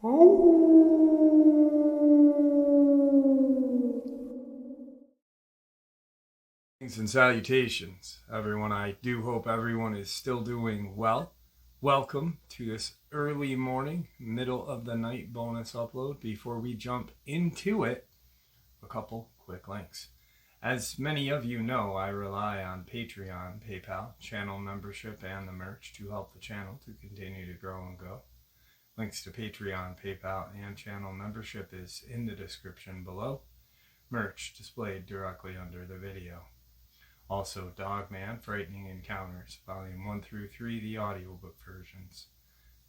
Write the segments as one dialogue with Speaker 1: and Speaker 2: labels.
Speaker 1: Greetings and salutations, everyone. I do hope everyone is still doing well. Welcome to this early morning, middle of the night bonus upload. Before we jump into it, a couple quick links. As many of you know, I rely on Patreon, PayPal, channel membership, and the merch to help the channel to continue to grow and go. Links to Patreon, PayPal, and channel membership is in the description below. Merch displayed directly under the video. Also, Dogman, Frightening Encounters, Volume 1 through 3, the audiobook versions.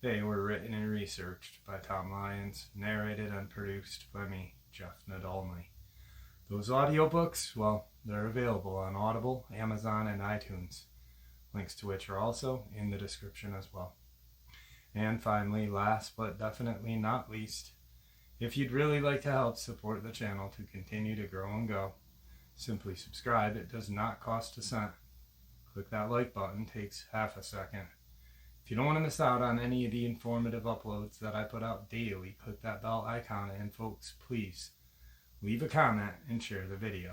Speaker 1: They were written and researched by Tom Lyons, narrated and produced by me, Jeff Nadolny. Those audiobooks, well, they're available on Audible, Amazon, and iTunes, links to which are also in the description as well. And finally, last but definitely not least, if you'd really like to help support the channel to continue to grow and go, simply subscribe. It does not cost a cent. Click that like button, takes half a second. If you don't want to miss out on any of the informative uploads that I put out daily, click that bell icon, and folks, please leave a comment and share the video.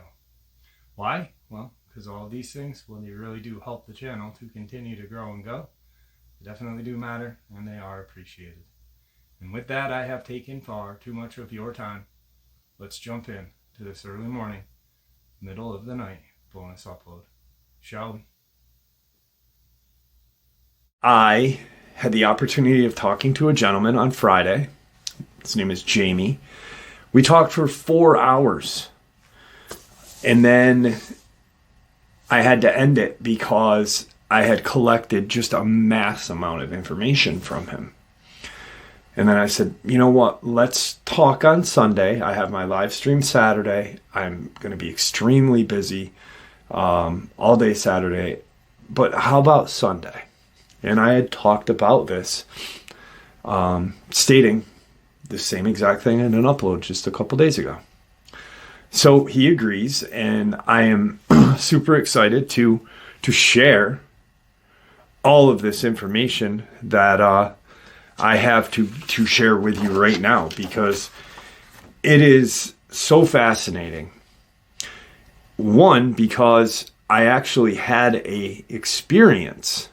Speaker 1: Why? Well, because all of these things, well, they really do help the channel to continue to grow and go. They definitely do matter, and they are appreciated. And with that, I have taken far too much of your time. Let's jump in to this early morning, middle of the night bonus upload, shall we? I had the opportunity of talking to a gentleman on Friday. His name is Jamie. We talked for 4 hours, and then I had to end it because I had collected just a mass amount of information from him. And then I said, you know what, let's talk on Sunday. I have my live stream Saturday. I'm going to be extremely busy all day Saturday. But how about Sunday? And I had talked about this, stating the same exact thing in an upload just a couple days ago. So he agrees, and I am super excited to share all of this information that I have to share with you right now, because it is so fascinating. One, because I actually had a experience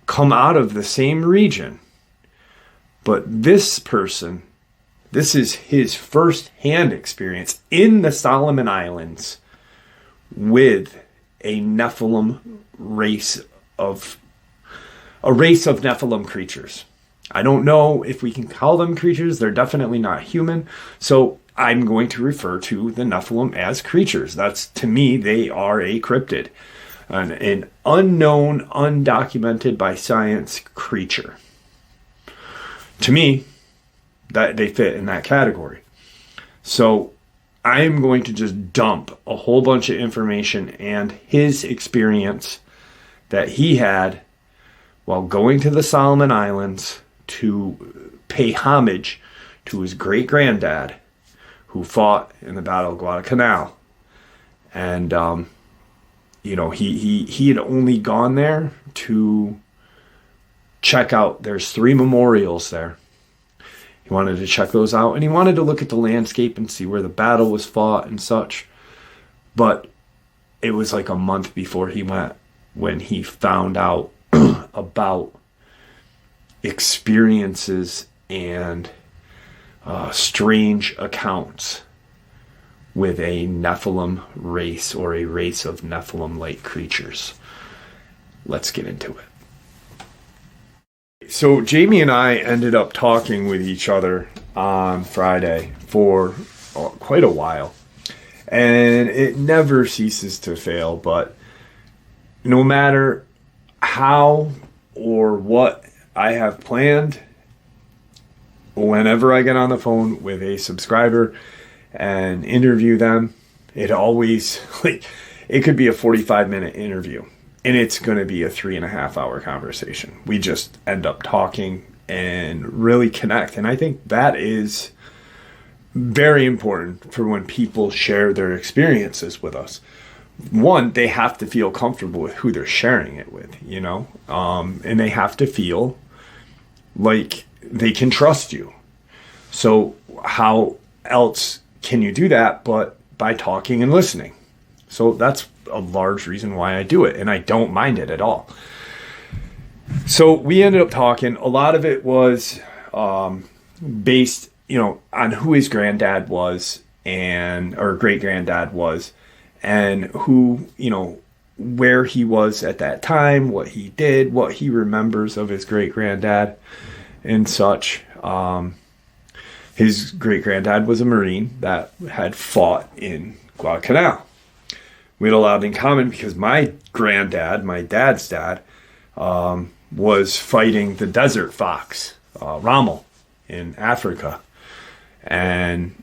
Speaker 1: come out of the same region, but this person, this is his first-hand experience in the Solomon Islands with a Nephilim race of Nephilim creatures. I don't know if we can call them creatures. They're definitely not human. So I'm going to refer to the Nephilim as creatures. That's, to me, they are a cryptid. An unknown, undocumented by science creature. To me, that they fit in that category. So I'm going to just dump a whole bunch of information and his experience that he had while going to the Solomon Islands to pay homage to his great-granddad who fought in the Battle of Guadalcanal. And, he had only gone there to check out, there's 3 memorials there. He wanted to check those out, and he wanted to look at the landscape and see where the battle was fought and such. But it was like a month before he went when he found out about experiences and strange accounts with a Nephilim race, or a race of Nephilim-like creatures. Let's get into it. So Jamie and I ended up talking with each other on Friday for quite a while. And it never ceases to fail, but no matter how or what I have planned, whenever I get on the phone with a subscriber and interview them, it always, it could be a 45-minute interview, and it's going to be a 3.5-hour conversation. We just end up talking and really connect, and I think that is very important for when people share their experiences with us. One, they have to feel comfortable with who they're sharing it with, and they have to feel like they can trust you. So how else can you do that but by talking and listening? So that's a large reason why I do it, and I don't mind it at all. So we ended up talking. A lot of it was based, on who his granddad was or great granddad was, and who, where he was at that time, what he did, what he remembers of his great granddad and such. His great granddad was a Marine that had fought in Guadalcanal. We had a lot in common because my granddad, my dad's dad, was fighting the desert fox, Rommel, in Africa. And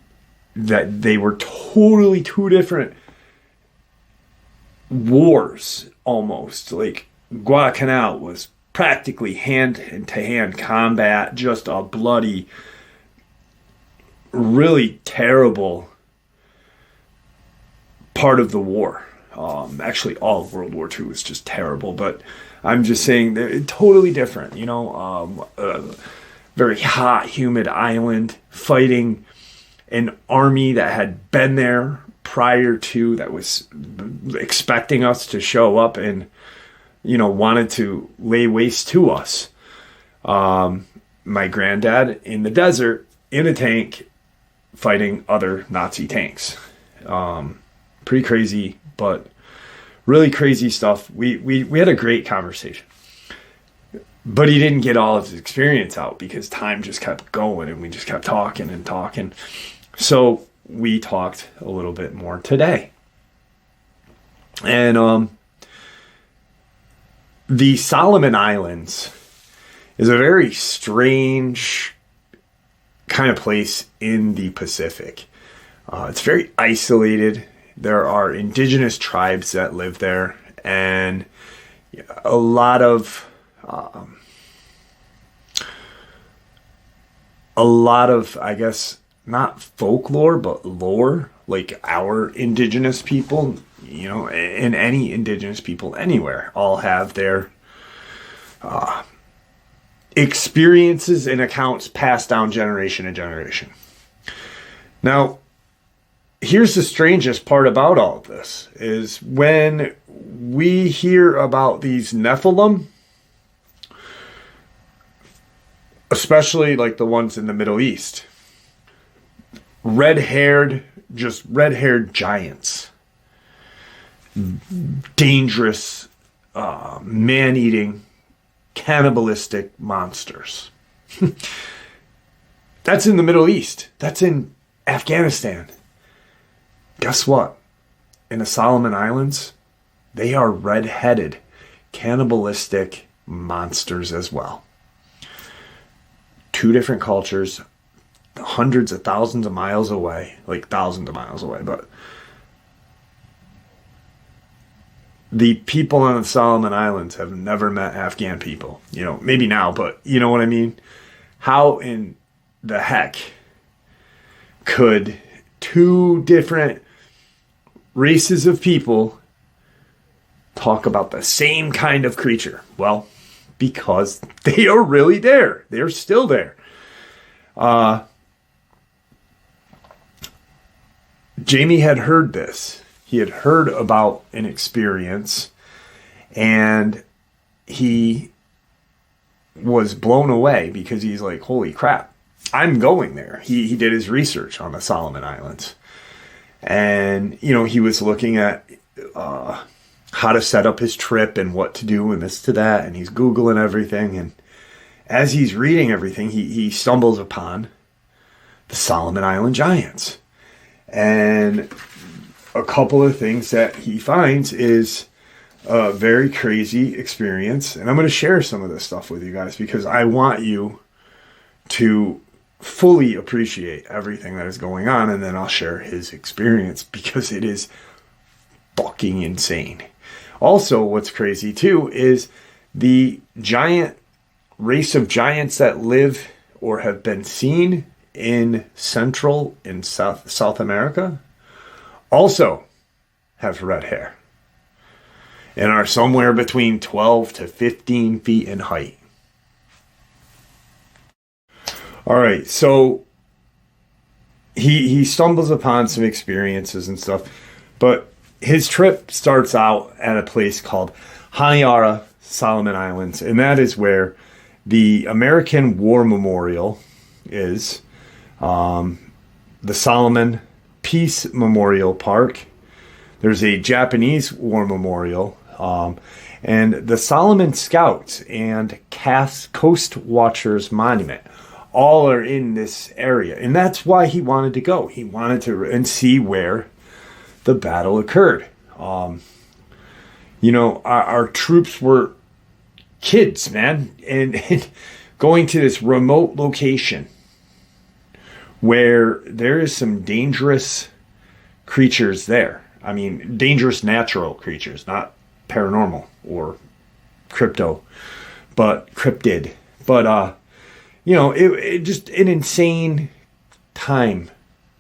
Speaker 1: that they were totally two different wars, almost. Like, Guadalcanal was practically hand-to-hand combat, just a bloody, really terrible part of the war. Actually, all of World War II was just terrible, but I'm just saying they're totally different, very hot, humid island, fighting an army that had been there prior to, that was expecting us to show up and, wanted to lay waste to us. My granddad in the desert, in a tank, fighting other Nazi tanks. Pretty crazy, but really crazy stuff. We had a great conversation. But he didn't get all of his experience out because time just kept going and we just kept talking and talking. So we talked a little bit more today. And the Solomon Islands is a very strange kind of place in the Pacific. It's very isolated. There are indigenous tribes that live there, and a lot of, I guess, not folklore, but lore, like our indigenous people, and any indigenous people anywhere, all have their experiences and accounts passed down generation to generation. Now, here's the strangest part about all of this, is when we hear about these Nephilim, especially like the ones in the Middle East, red-haired giants, dangerous, man-eating, cannibalistic monsters. That's in the Middle East. That's in Afghanistan. Guess what? In the Solomon Islands, they are red-headed, cannibalistic monsters as well. Two different cultures, hundreds of thousands of miles away, but the people on the Solomon Islands have never met Afghan people. Maybe now, but you know what I mean? How in the heck could two different races of people talk about the same kind of creature? Well, because they are really there. They're still there. Jamie had heard this. He had heard about an experience, and he was blown away because he's like, holy crap, I'm going there. He did his research on the Solomon Islands. And, he was looking at how to set up his trip and what to do and this to that. And he's Googling everything. And as he's reading everything, he stumbles upon the Solomon Island giants. And a couple of things that he finds is a very crazy experience. And I'm going to share some of this stuff with you guys because I want you to fully appreciate everything that is going on. And then I'll share his experience because it is fucking insane. Also, what's crazy too is the giant race of giants that live or have been seen in Central and South America also have red hair and are somewhere between 12 to 15 feet in height. All right, so he stumbles upon some experiences and stuff, but his trip starts out at a place called Honiara, Solomon Islands, and that is where the American War Memorial is, the Solomon Peace Memorial Park. There's a Japanese War Memorial, and the Solomon Scouts and Coast Watchers Monument. All are in this area, and that's why he wanted to go. He wanted to and see where the battle occurred. Our troops were kids, man, and going to this remote location where there is some dangerous creatures there. I mean, dangerous natural creatures, not paranormal or crypto, but cryptid. But, it just an insane time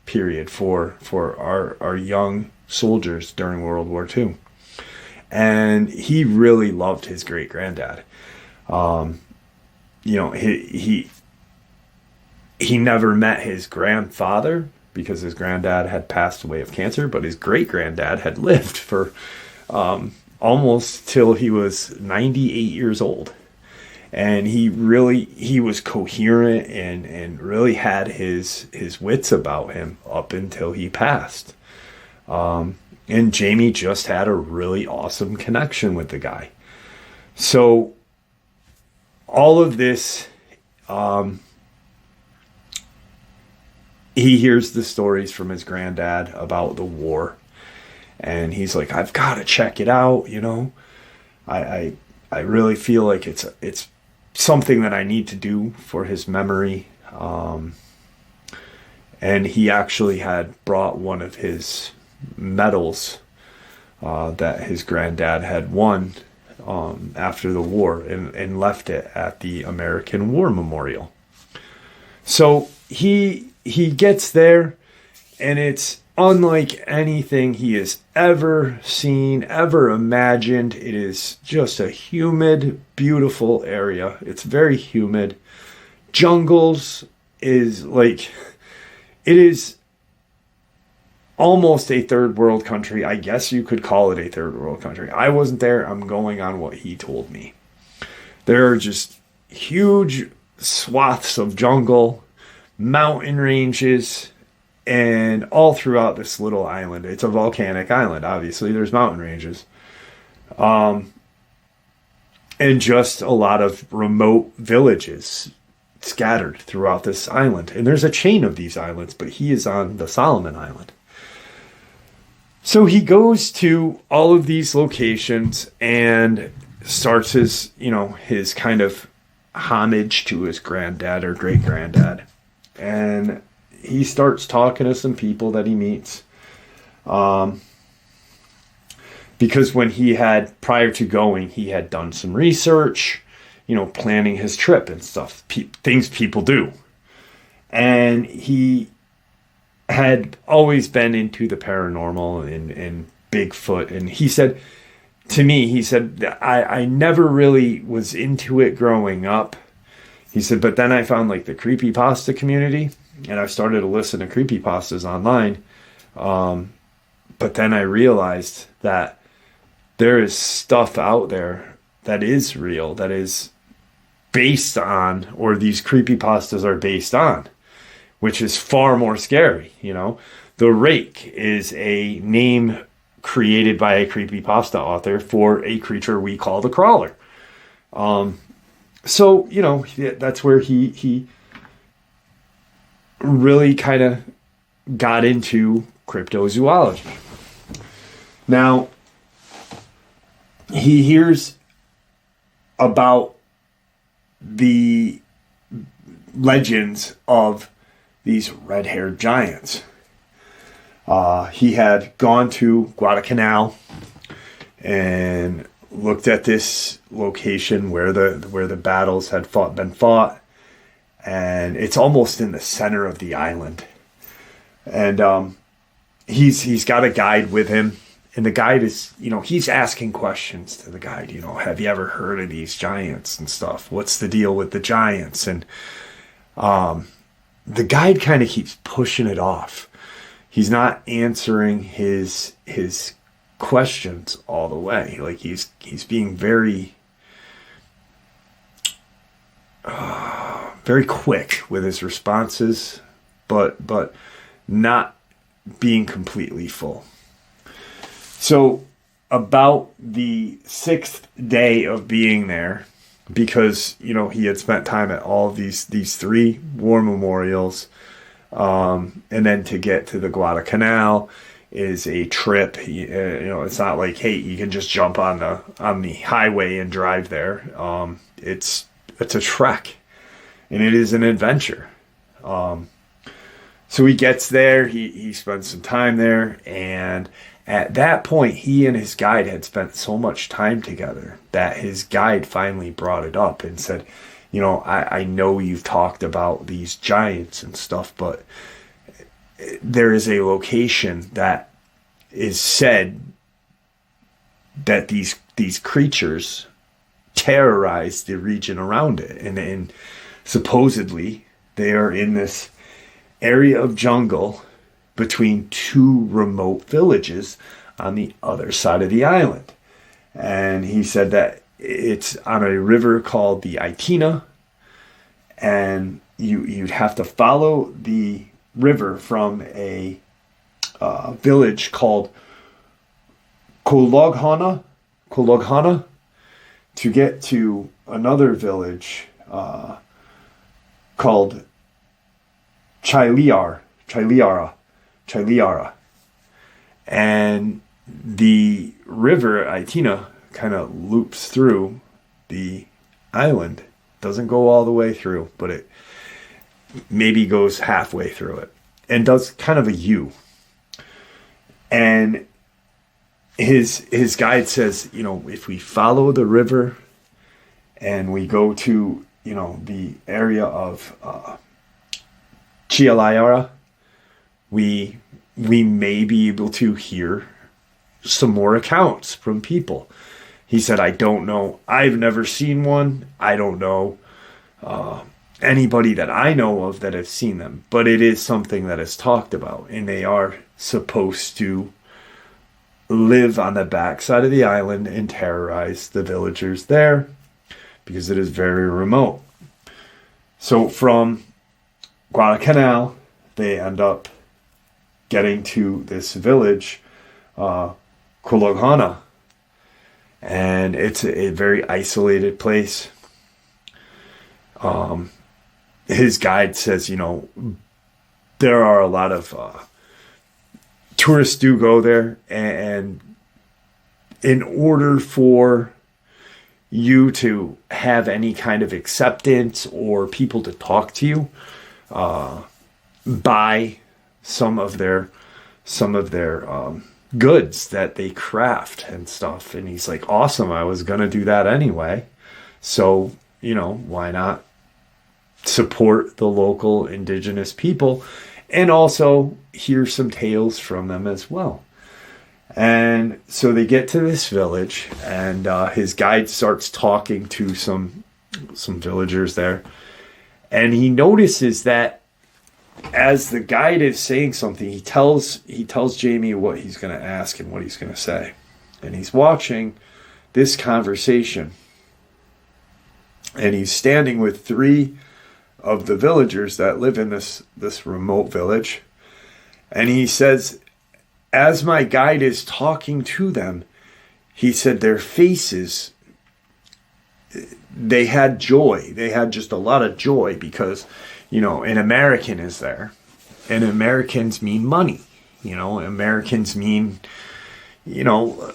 Speaker 1: period for our young soldiers during World War II. And he really loved his great granddad. He never met his grandfather because his granddad had passed away of cancer, but his great granddad had lived for almost till he was 98 years old. And he was coherent and really had his wits about him up until he passed. And Jamie just had a really awesome connection with the guy. So all of this, he hears the stories from his granddad about the war. And he's like, I've got to check it out, I really feel like it's something that I need to do for his memory. And he actually had brought one of his medals that his granddad had won after the war and left it at the American War Memorial. So he gets there, and it's unlike anything he has ever seen, ever imagined. It is just a humid, beautiful area. It's very humid. Jungles is like, it is almost a third world country. I guess you could call it a third world country. I wasn't there. I'm going on what he told me. There are just huge swaths of jungle, mountain ranges, and all throughout this little island. It's a volcanic island, obviously. There's mountain ranges. And just a lot of remote villages scattered throughout this island. And there's a chain of these islands, but he is on the Solomon Island. So he goes to all of these locations and starts his kind of homage to his granddad or great granddad. And he starts talking to some people that he meets. Because when prior to going, he had done some research, planning his trip and stuff, things people do. And he had always been into the paranormal and Bigfoot. And he said to me, I never really was into it growing up. He said, but then I found like the creepypasta community, and I started to listen to creepypastas online. But then I realized that there is stuff out there that is real, that is based on, or these creepypastas are based on, which is far more scary. The Rake is a name created by a creepypasta author for a creature we call the Crawler. So, that's where he really kind of got into cryptozoology. Now, he hears about the legends of these red-haired giants. He had gone to Guadalcanal and looked at this location where the battles had been fought, and it's almost in the center of the island. And he's got a guide with him, and the guide is, he's asking questions to the guide. Have you ever heard of these giants and stuff? What's the deal with the giants? And
Speaker 2: the guide kind of keeps pushing it off. He's not answering his questions all the way. Like he's being very very quick with his responses, but not being completely full. So about the 6th day of being there, because he had spent time at all of these 3 war memorials, and then to get to the Guadalcanal is a trip. It's not like, hey, you can just jump on the highway and drive there. It's a trek, and it is an adventure. So he gets there, he spends some time there, and at that point, he and his guide had spent so much time together that his guide finally brought it up and said, I know you've talked about these giants and stuff, but there is a location that is said that these creatures terrorize the region around it. And supposedly they are in this area of jungle between 2 remote villages on the other side of the island. And he said that it's on a river called the Itina, and you'd have to follow the river from a village called Kologhana to get to another village called Chiliara. And the river Itina kind of loops through the island. Doesn't go all the way through, but it maybe goes halfway through it and does kind of a U. And his guide says, if we follow the river and we go to, the area of Chiliara, we may be able to hear some more accounts from people. He said, I don't know. I've never seen one. I don't know anybody that I know of that has seen them. But it is something that is talked about. And they are supposed to live on the backside of the island and terrorize the villagers there because it is very remote. So from Guadalcanal, they end up getting to this village, Kologhana, and it's a very isolated place. His guide says, there are a lot of tourists do go there, and in order for you to have any kind of acceptance or people to talk to you, buy some of their goods that they craft and stuff. And he's like, awesome, I was gonna do that anyway, so why not support the local indigenous people and also hear some tales from them as well. And so they get to this village, and his guide starts talking to some villagers there, and he notices that as the guide is saying something, he tells Jamie what he's going to ask and what he's going to say. And he's watching this conversation. And he's standing with 3 of the villagers that live in this remote village. And he says, as my guide is talking to them, he said their faces, they had joy. They had just a lot of joy because an American is there, and Americans mean money. Americans mean,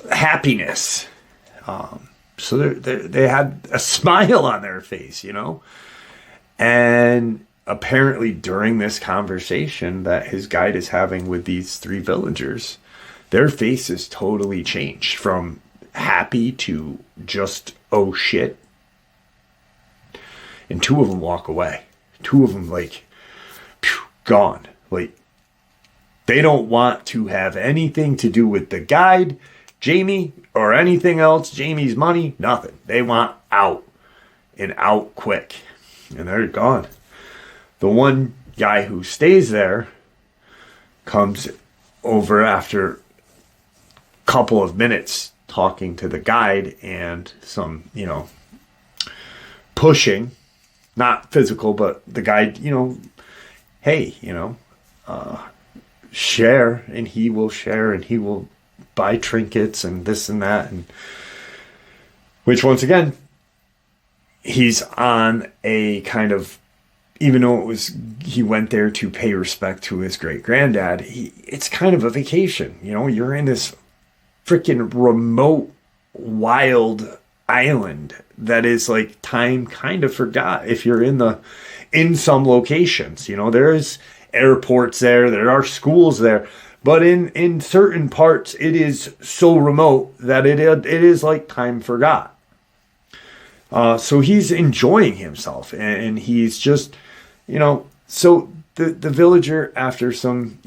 Speaker 2: happiness. So they had a smile on their face, and apparently during this conversation that his guide is having with these 3 villagers, their faces totally changed from happy to just, oh shit. And 2 of them walk away. 2 of them gone. They don't want to have anything to do with the guide, Jamie, or anything else, Jamie's money, nothing. They want out, and out quick. And they're gone. The one guy who stays there comes over after a couple of minutes talking to the guide and some, pushing, not physical, but the guide, hey, share, and he will share, and he will buy trinkets and this and that, and which once again, he's on a kind of, even though he went there to pay respect to his great granddad, it's kind of a vacation. You're in this freaking remote, wild island that is like time kind of forgot if you're in some locations. There's airports there are schools there, but in certain parts it is so remote that it is like time forgot. So he's enjoying himself, and he's just, so the villager, after some,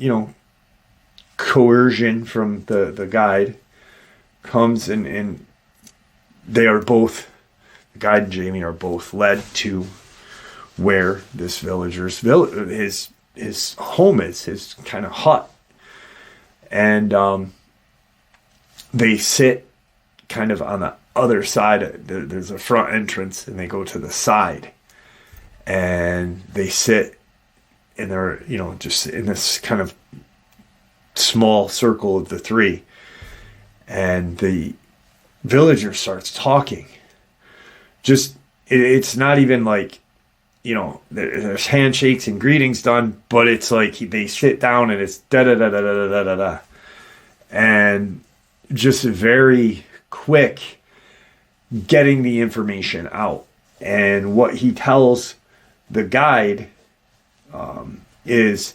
Speaker 2: coercion from the guide, comes and they are both, the guide and Jamie are both led to where this villager's his home is, his kind of hut. And they sit kind of on the other side. There's a front entrance, and they go to the side. And they sit, and they're, just in this kind of small circle of the three. And the villager starts talking. Just, it's not even like, there's handshakes and greetings done, but it's like they sit down and it's da-da-da-da-da-da-da-da. And just very quick getting the information out. And what he tells the guide is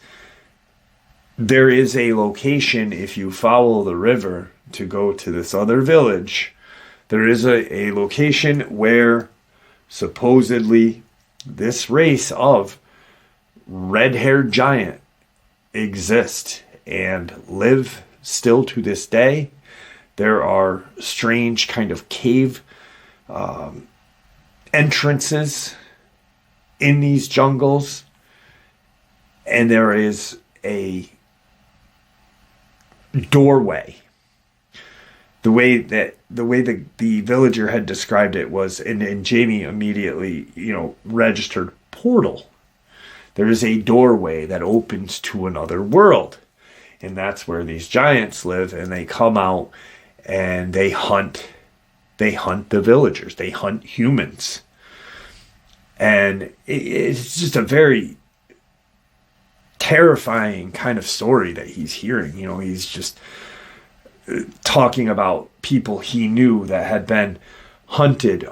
Speaker 2: there is a location, if you follow the river to go to this other village, there is a location where supposedly this race of red-haired giant exist and live still to this day. There are strange kind of cave entrances in these jungles, and there is a doorway. The way the villager had described it was, and Jamie immediately, registered portal. There is a doorway that opens to another world. And that's where these giants live, and they come out and they hunt the villagers. They hunt humans. And it's just a very terrifying kind of story that he's hearing. He's just talking about people he knew that had been hunted,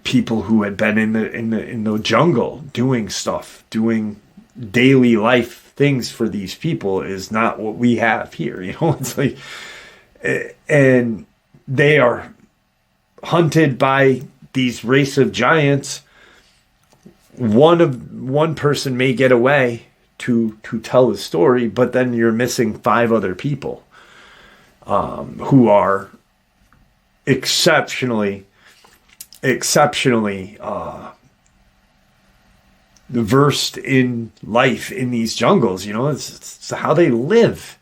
Speaker 2: people who had been in the jungle doing stuff, doing daily life things for these people is not what we have here. It's like, and they are hunted by these race of giants. One person may get away to tell the story, but then you're missing 5 other people who are exceptionally versed in life in these jungles. It's how they live.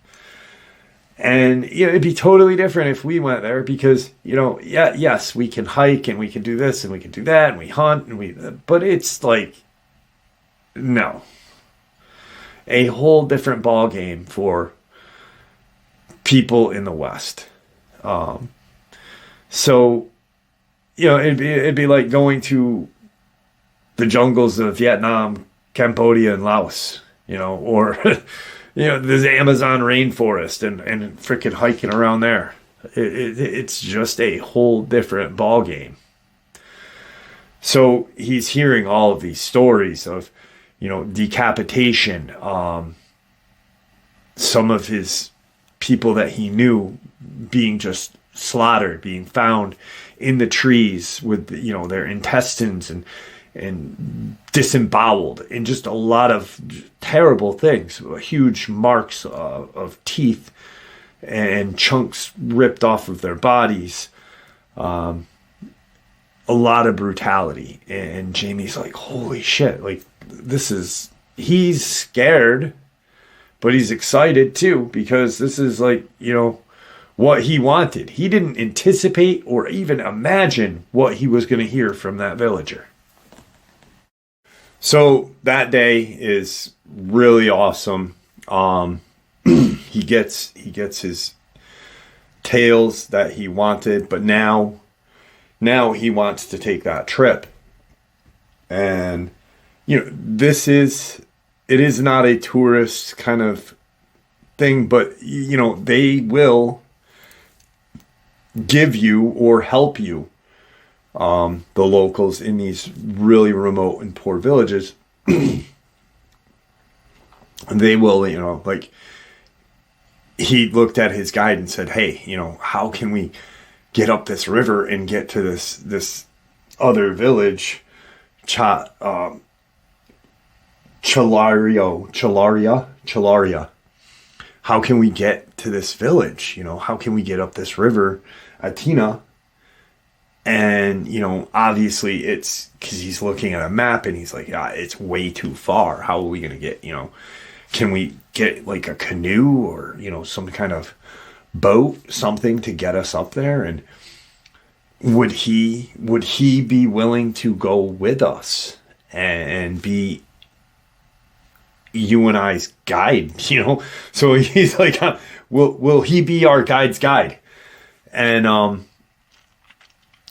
Speaker 2: And it'd be totally different if we went there, because yes, we can hike and we can do this and we can do that and we hunt and but it's like, no, a whole different ball game for people in the West. So it'd be like going to the jungles of Vietnam, Cambodia, and Laos, or this Amazon rainforest and freaking hiking around there. It's just a whole different ball game. So he's hearing all of these stories of, decapitation. Some of his people that he knew being just slaughtered, being found in the trees with, their intestines and disemboweled, and just a lot of terrible things, huge marks of teeth and chunks ripped off of their bodies. A lot of brutality. And Jamie's like, holy shit, like this is he's scared, but he's excited too, because this is like, what he wanted. He didn't anticipate or even imagine what he was going to hear from that villager. So that day is really awesome. He gets his tales that he wanted, but now he wants to take that trip. And it is not a tourist kind of thing, but they will give you or help you, the locals in these really remote and poor villages. They will, like, he looked at his guide and said, hey, how can we get up this river and get to this other village, Chalaria. How can we get to this village? How can we get up this river, Atina? And, obviously it's because he's looking at a map and he's like, it's way too far. How are we going to get, can we get like a canoe or, some kind of boat, something to get us up there? And would he be willing to go with us and be you and I's guide, So he's like, will he be our guide's guide? And,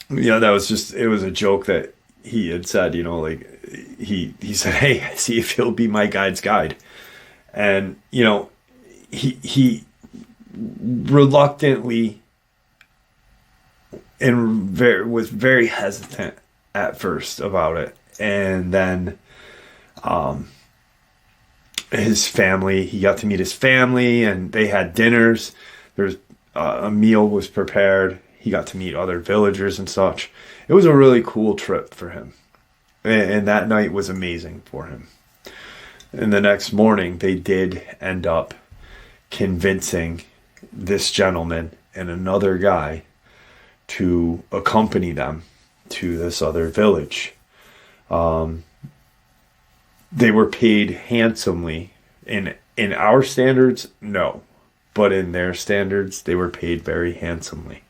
Speaker 2: that was it was a joke that he had said, like he said, hey, see if he'll be my guide's guide. And, he reluctantly and was very hesitant at first about it. And then, his family, he got to meet his family and they had dinners. There's a meal was prepared. He got to meet other villagers and such. It was a really cool trip for him. And that night was amazing for him. And the next morning, they did end up convincing this gentleman and another guy to accompany them to this other village. They were paid handsomely. In our standards, no. But in their standards, they were paid very handsomely.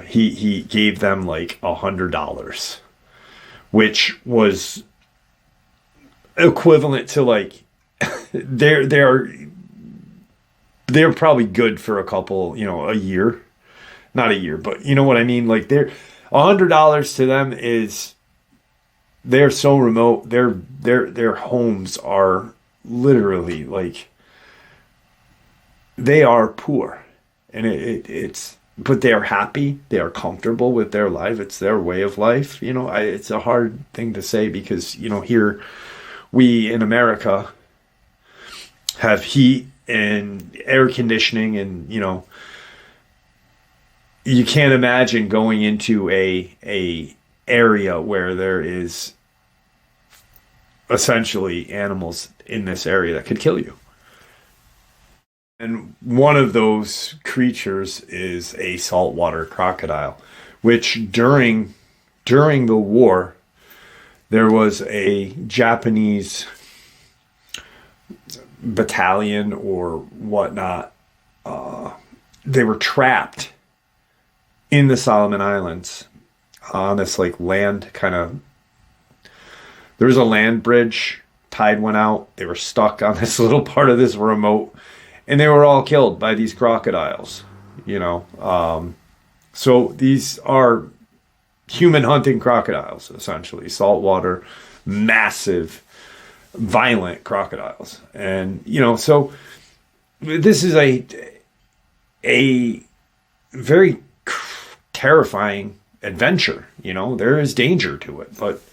Speaker 2: He gave them like $100, which was equivalent to like they're probably good for a couple, a year, not a year, but you know what I mean. Like $100 to them is, they're so remote. Their homes are literally like, they are poor, and it's. But they are happy. They are comfortable with their life. It's their way of life. It's a hard thing to say because, here we in America have heat and air conditioning and, you can't imagine going into a area where there is essentially animals in this area that could kill you. And one of those creatures is a saltwater crocodile, which during the war, there was a Japanese battalion or whatnot. They were trapped in the Solomon Islands on this like land kind of. There was a land bridge. Tide went out. They were stuck on this little part of this remote. And they were all killed by these crocodiles, So these are human hunting crocodiles, essentially. Saltwater, massive, violent crocodiles. And, so this is a very terrifying adventure. There is danger to it. But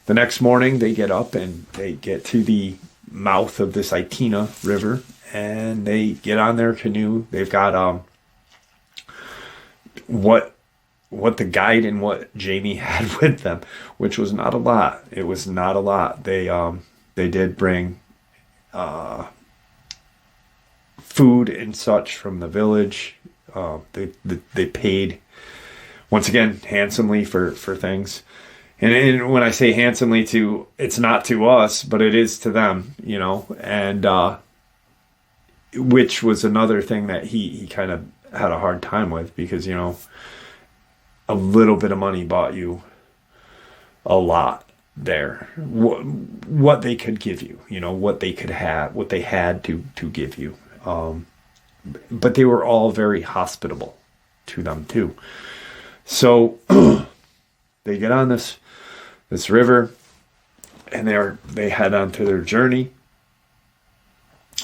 Speaker 2: the next morning they get up and they get to the mouth of this Itina River. And they get on their canoe. They've got what the guide and what Jamie had with them, which was not a lot. It was not a lot. They did bring food and such from the village. They paid once again handsomely for things. And when I say handsomely to, it's not to us, but it is to them, and which was another thing that he kind of had a hard time with, because, a little bit of money bought you a lot there. What they could give you, what they could have, what they had to give you. But they were all very hospitable to them too. So they get on this river, and they head on to their journey.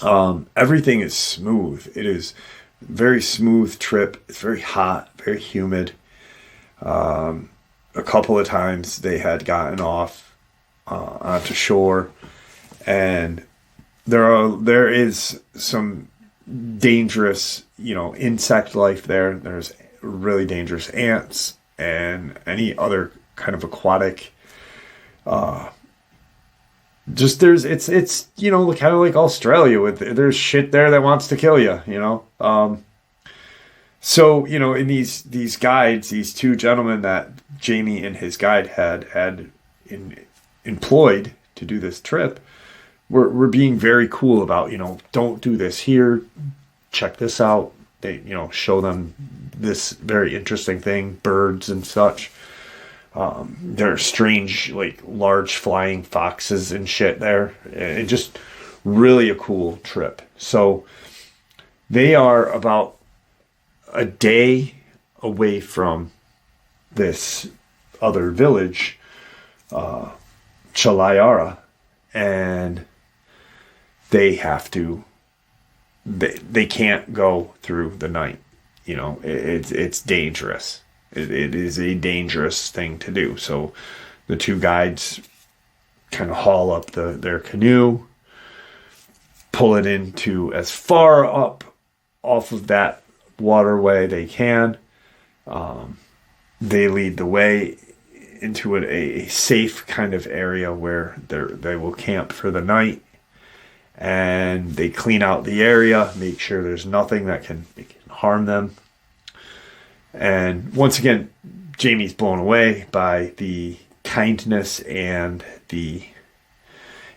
Speaker 2: Everything is smooth. It is a very smooth trip. It's very hot, very humid. A couple of times they had gotten off onto shore, and there is some dangerous, insect life there. There's really dangerous ants and any other kind of aquatic. It's kind of like Australia, there's shit there that wants to kill you, So, in these guides, these two gentlemen that Jamie and his guide had employed to do this trip, were being very cool about, don't do this here, check this out. They, show them this very interesting thing, birds and such. There are strange, like, large flying foxes and shit there. And just really a cool trip. So they are about a day away from this other village, Chalayara, and they have to, they can't go through the night. It's dangerous. It is a dangerous thing to do. So the two guides kind of haul up their canoe, pull it into as far up off of that waterway they can. They lead the way into a safe kind of area where they will camp for the night, and they clean out the area, make sure there's nothing that can harm them. And once again, Jamie's blown away by the kindness and the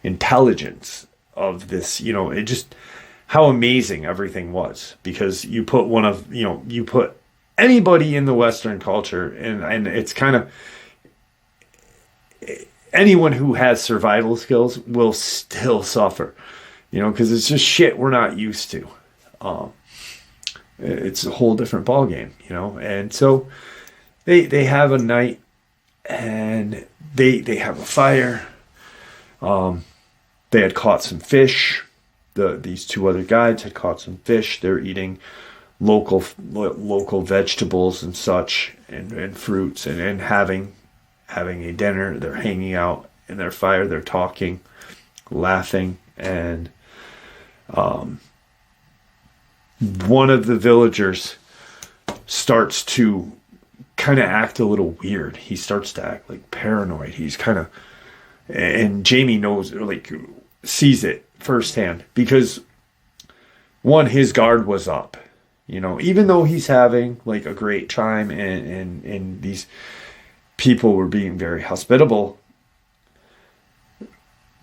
Speaker 2: intelligence of this, it just, how amazing everything was. Because you put you put anybody in the Western culture, and it's kind of, anyone who has survival skills will still suffer, because it's just shit we're not used to. It's a whole different ballgame, and so they have a night, and they have a fire. They had caught some fish. These two other guides had caught some fish. They're eating local vegetables and such, and fruits, and having a dinner. They're hanging out in their fire. They're talking, laughing, and one of the villagers starts to kind of act a little weird. He starts to act like paranoid. He's kind of, and Jamie knows, like, sees it firsthand, because one, his guard was up, even though he's having like a great time, and these people were being very hospitable,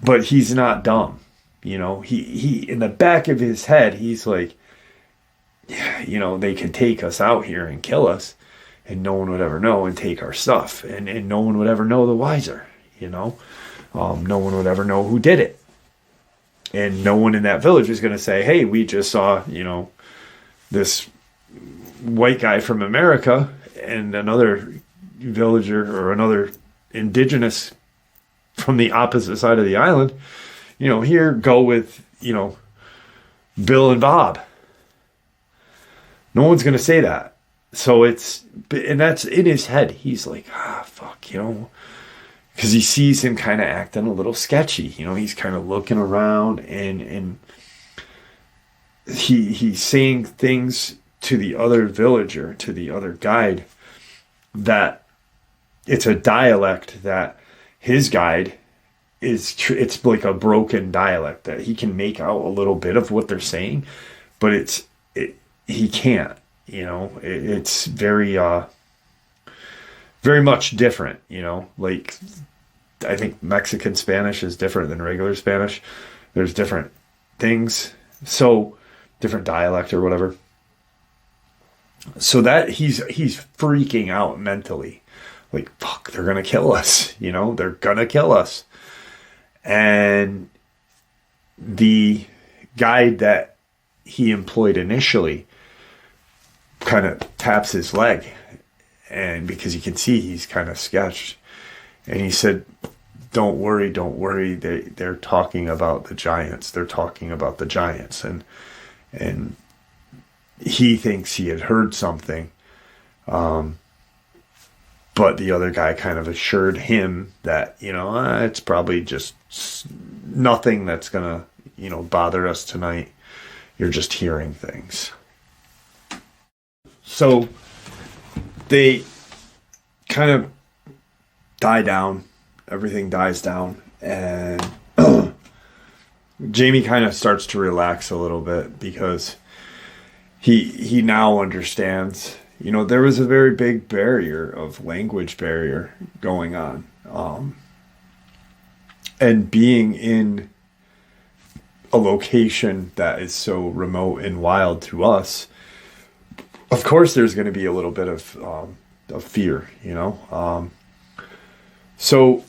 Speaker 2: but he's not dumb. He in the back of his head, he's like, yeah, they could take us out here and kill us, and no one would ever know, and take our stuff, and no one would ever know the wiser, no one would ever know who did it. And no one in that village is going to say, hey, we just saw, this white guy from America and another villager or another indigenous from the opposite side of the island, here, go with, Bill and Bob. No one's going to say that. So and that's in his head. He's like, fuck, because he sees him kind of acting a little sketchy. He's kind of looking around, and he's saying things to the other villager, to the other guide, that it's a dialect that his guide it's like a broken dialect that he can make out a little bit of what they're saying, but he can't, it's very very much different, you know, like I think Mexican Spanish is different than regular Spanish. There's different things. So different dialect or whatever. So that he's freaking out mentally. Like, fuck, they're going to kill us. You know, they're going to kill us. And the guide that he employed initially kind of taps his leg. And because you can see he's kind of sketched. And he said, don't worry. They're talking about the giants. They're talking about the giants. And he thinks he had heard something. But the other guy kind of assured him that, you know, it's probably just nothing that's going to, you know, bother us tonight. You're just hearing things. So they kind of die down. Everything dies down. And Jamie kind of starts to relax a little bit because he now understands, you know, there was a very big barrier of language barrier going on. And being in a location that is so remote and wild to us, of course there's going to be a little bit of fear, you know. So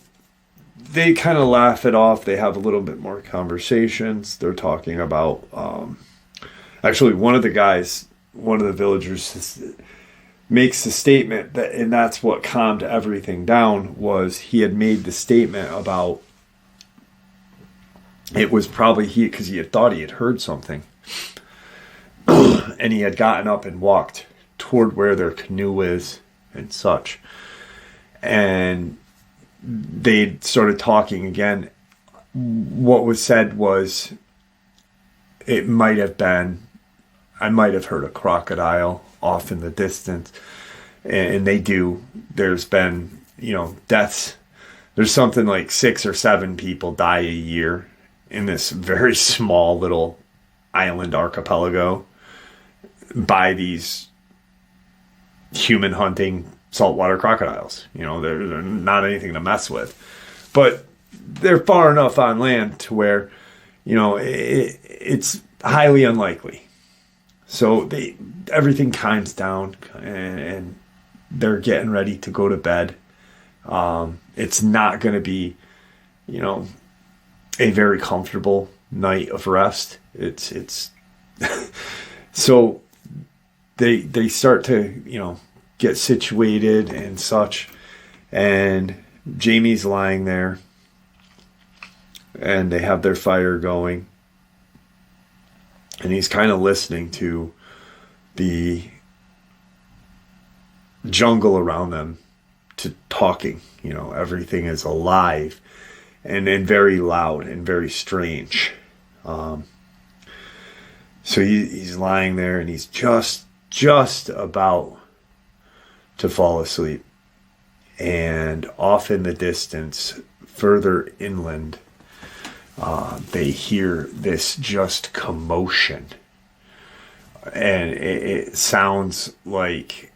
Speaker 2: they kind of laugh it off. They have a little bit more conversations. They're talking about, actually one of the villagers makes the statement that, and that's what calmed everything down, was he had made the statement about, it was probably because he had thought he had heard something. And he had gotten up and walked toward where their canoe is and such. And they started talking again. What was said was, it might have been, I might have heard a crocodile off in the distance. And they do. There's been, you know, deaths. There's something like 6 or 7 people die a year in this very small little island archipelago by these human hunting saltwater crocodiles. You know, they're not anything to mess with. But they're far enough on land to where, you know, it's highly unlikely. So everything calms down and they're getting ready to go to bed. It's not going to be, you know, a very comfortable night of rest. It's so they start to, you know, get situated and such. And Jamie's lying there and they have their fire going. And he's kind of listening to the jungle around them, to talking. You know, everything is alive and very loud and very strange. So he's lying there and he's just about to fall asleep. And off in the distance, further inland, they hear this just commotion. And it sounds like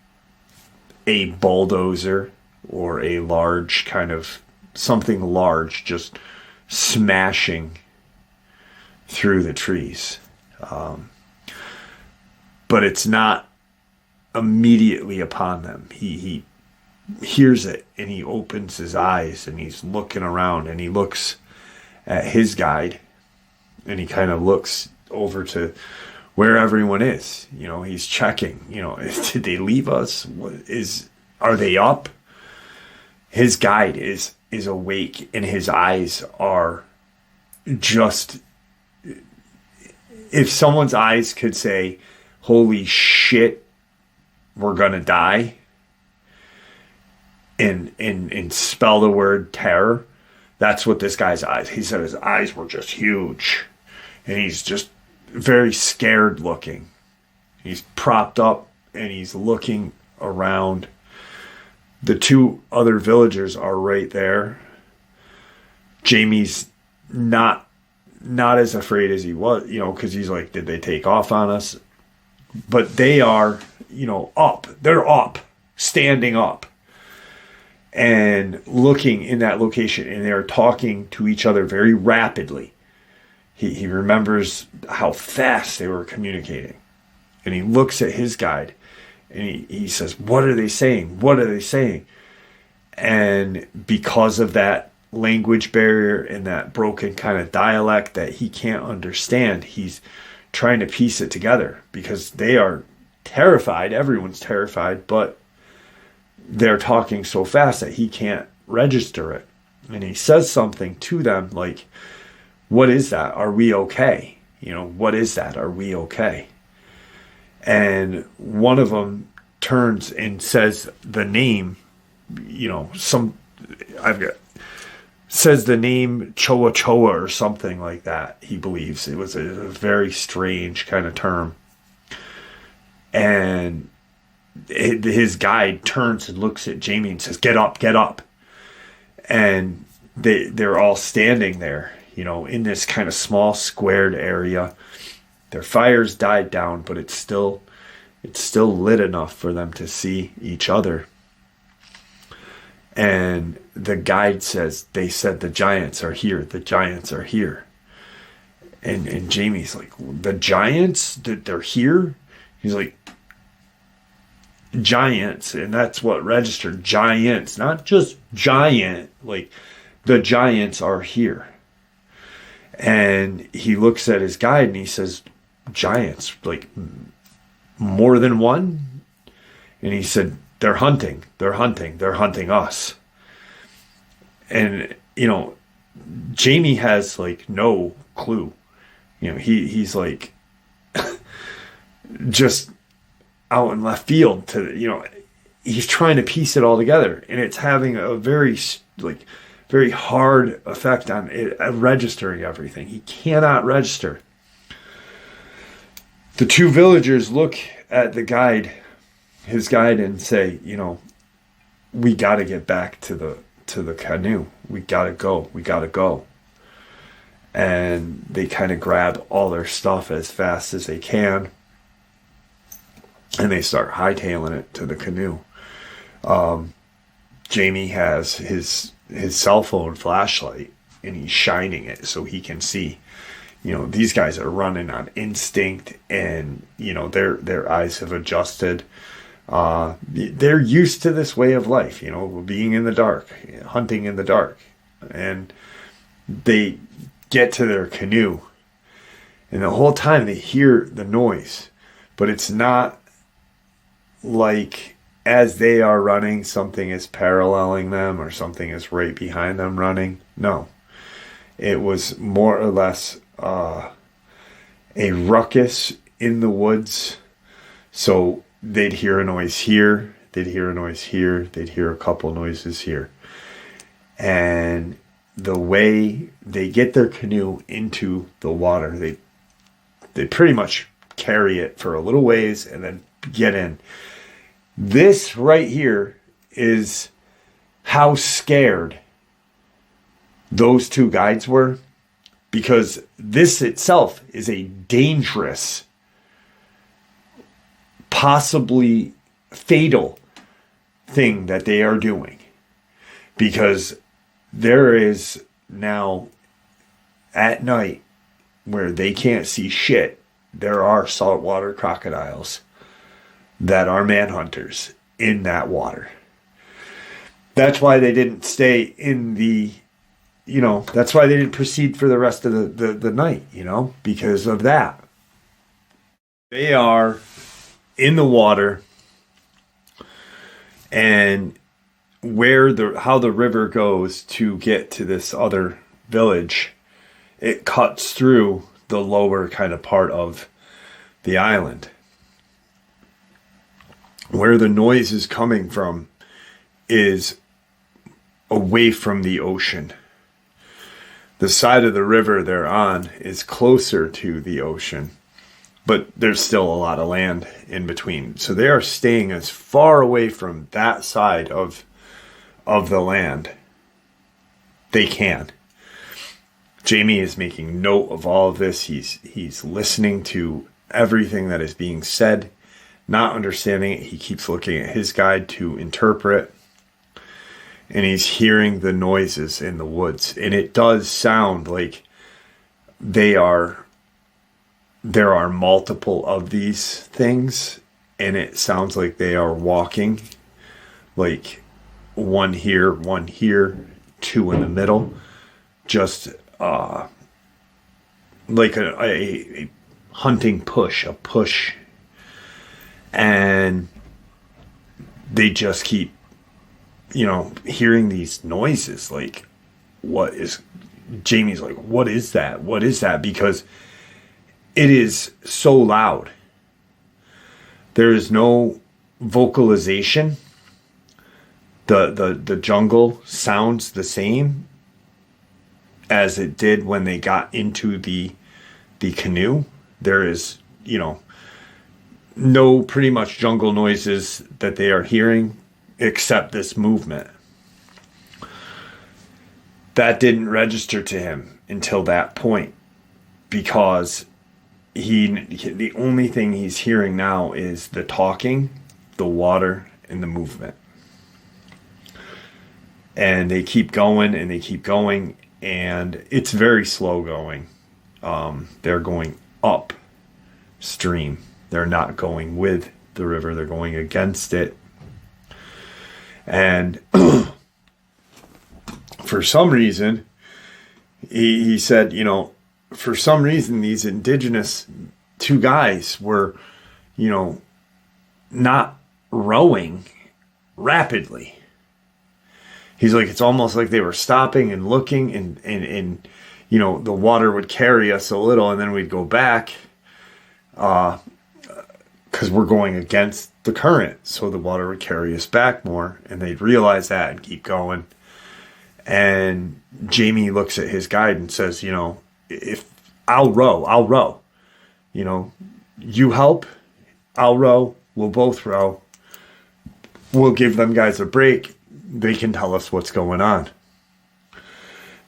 Speaker 2: a bulldozer or a large kind of something large just smashing through the trees. But it's not immediately upon them. He hears it and he opens his eyes and he's looking around and he looks at his guide and he kind of looks over to where everyone is. You know, he's checking, you know, did they leave us? Are they up? His guide is awake and his eyes are just, if someone's eyes could say, holy shit, we're gonna die, and spell the word terror, that's what this guy's eyes. He said his eyes were just huge and he's just very scared looking. He's propped up and he's looking around. The 2 other villagers are right there. Jamie's not as afraid as he was, you know, because he's like, did they take off on us? But they are, you know, up. They're up, standing up. and looking in that location, and they're talking to each other very rapidly. He remembers how fast they were communicating. And he looks at his guide and he says, what are they saying? What are they saying? And because of that language barrier and that broken kind of dialect that he can't understand, he's trying to piece it together because they are terrified. Everyone's terrified, but they're talking so fast that he can't register it. And he says something to them like, what is that? Are we okay? What is that? Are we okay? And one of them turns and says the name, says the name Choa Choa or something like that. He believes it was a very strange kind of term. And his guide turns and looks at Jamie and says, get up, get up. And they're all standing there, in this kind of small squared area. Their fires died down, but it's still lit enough for them to see each other. And the guide says, they said the giants are here. The giants are here. And Jamie's like, the giants? They're here? He's like, giants. And that's what registered. Giants. Not just giant. Like, the giants are here. And he looks at his guide and he says, giants, like more than one? And he said, they're hunting us. And, Jamie has like no clue. He's like just out in left field to, he's trying to piece it all together, and it's having a very hard effect on it, registering everything. He cannot register. The two villagers look at his guide, and say, we got to get back to the canoe. We got to go. And they kind of grab all their stuff as fast as they can, and they start hightailing it to the canoe. Jamie has his cell phone flashlight, and he's shining it so he can see. These guys are running on instinct, and their eyes have adjusted. They're used to this way of life, being in the dark, hunting in the dark. And they get to their canoe, and the whole time they hear the noise, but it's not like as they are running, something is paralleling them or something is right behind them running. No, it was more or less a ruckus in the woods. So they'd hear a noise here, they'd hear a noise here, they'd hear a couple noises here. And the way they get their canoe into the water, they pretty much carry it for a little ways and then get in. This right here is how scared those two guides were, because this itself is a dangerous, possibly fatal thing that they are doing, because there is now at night where they can't see shit, there are saltwater crocodiles that are manhunters in that water. That's why they didn't stay in the, that's why they didn't proceed for the rest of the night, because of that. They are in the water, and how the river goes to get to this other village, it cuts through the lower kind of part of the island. Where the noise is coming from is away from the ocean. The side of the river they're on is closer to the ocean, but there's still a lot of land in between. So they are staying as far away from that side of the land they can. Jamie is making note of all of this. He's listening to everything that is being said, not understanding it. He keeps looking at his guide to interpret. and he's hearing the noises in the woods. And it does sound like there are multiple of these things, and it sounds like they are walking, like one here, two in the middle, just like a hunting push, a push. And they just keep, hearing these noises. Like, Jamie's like, what is that? What is that? Because it is so loud. There is no vocalization. The jungle sounds the same as it did when they got into the canoe. There is, no pretty much jungle noises that they are hearing except this movement. That didn't register to him until that point, because the only thing he's hearing now is the talking, the water, and the movement. And they keep going and they keep going, and it's very slow going. They're going upstream. They're not going with the river. They're going against it. And for some reason, he said, for some reason, these indigenous two guys were, not rowing rapidly. He's like, it's almost like they were stopping and looking, and the water would carry us a little, and then we'd go back, because we're going against the current, so the water would carry us back more, and they'd realize that and keep going. And Jamie looks at his guide and says, if I'll row, you help, I'll row, we'll both row, we'll give them guys a break, they can tell us what's going on.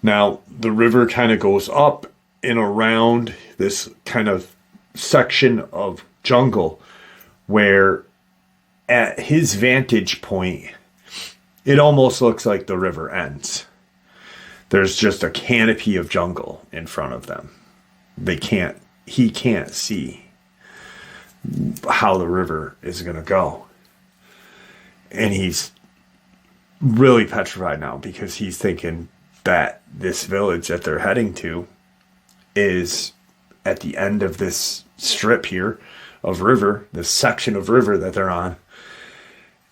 Speaker 2: Now, the river kind of goes up and around this kind of section of jungle where at his vantage point, it almost looks like the river ends. There's just a canopy of jungle in front of them. He can't see how the river is going to go. And he's really petrified now, because he's thinking that this village that they're heading to is at the end of this strip here of river, this section of river that they're on.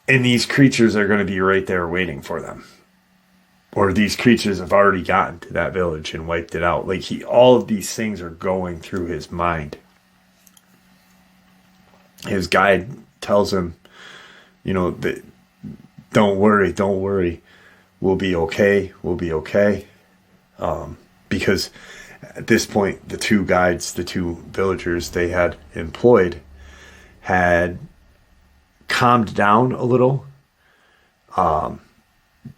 Speaker 2: And these creatures are going to be right there waiting for them. Or these creatures have already gotten to that village and wiped it out. Like, all of these things are going through his mind. His guide tells him, that don't worry. We'll be okay. Because at this point, the two guides, the two villagers they had employed, had calmed down a little.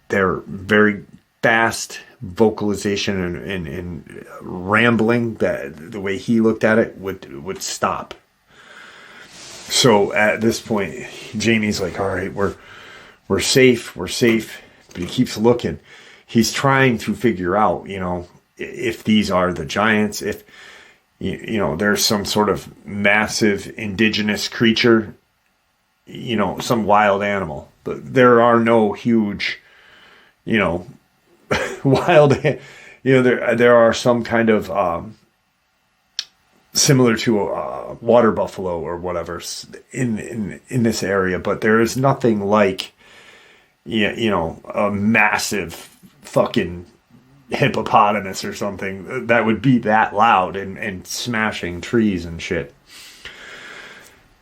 Speaker 2: Their very fast vocalization and rambling, that the way he looked at it, would stop. So at this point, Jamie's like, all right, we're safe. But he keeps looking. He's trying to figure out, if these are the giants, if, there's some sort of massive indigenous creature, some wild animal. But there are no huge, wild, there are some kind of, similar to a water buffalo or whatever in this area, but there is nothing like, a massive fucking hippopotamus or something that would be that loud and smashing trees and shit.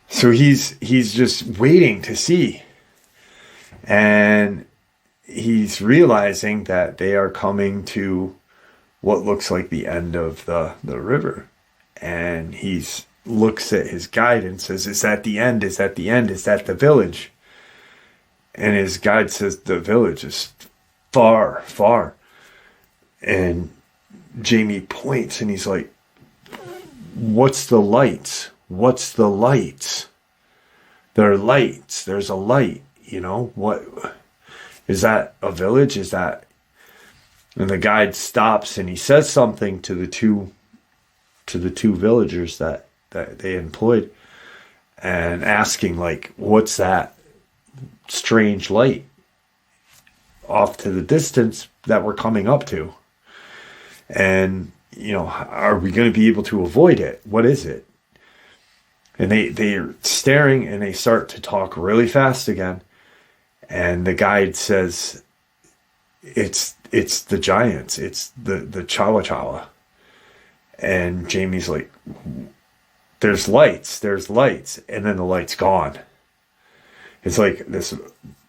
Speaker 2: So he's just waiting to see. And he's realizing that they are coming to what looks like the end of the river. And he's looks at his guide and says, is that the end? Is that the end? Is that the village? And his guide says, the village is far, far. And Jamie points and he's like, what's the lights? What's the lights? There are lights. There's a light, what? Is that a village? Is that... And the guide stops and he says something to the two villagers that they employed, and asking, like, what's that strange light off to the distance that we're coming up to? And, you know, are we going to be able to avoid it? What is it? And they're staring, and they start to talk really fast again. And the guide says, it's the giants. It's the Chawa Chawa. And Jamie's like, there's lights. And then the light's gone. It's like this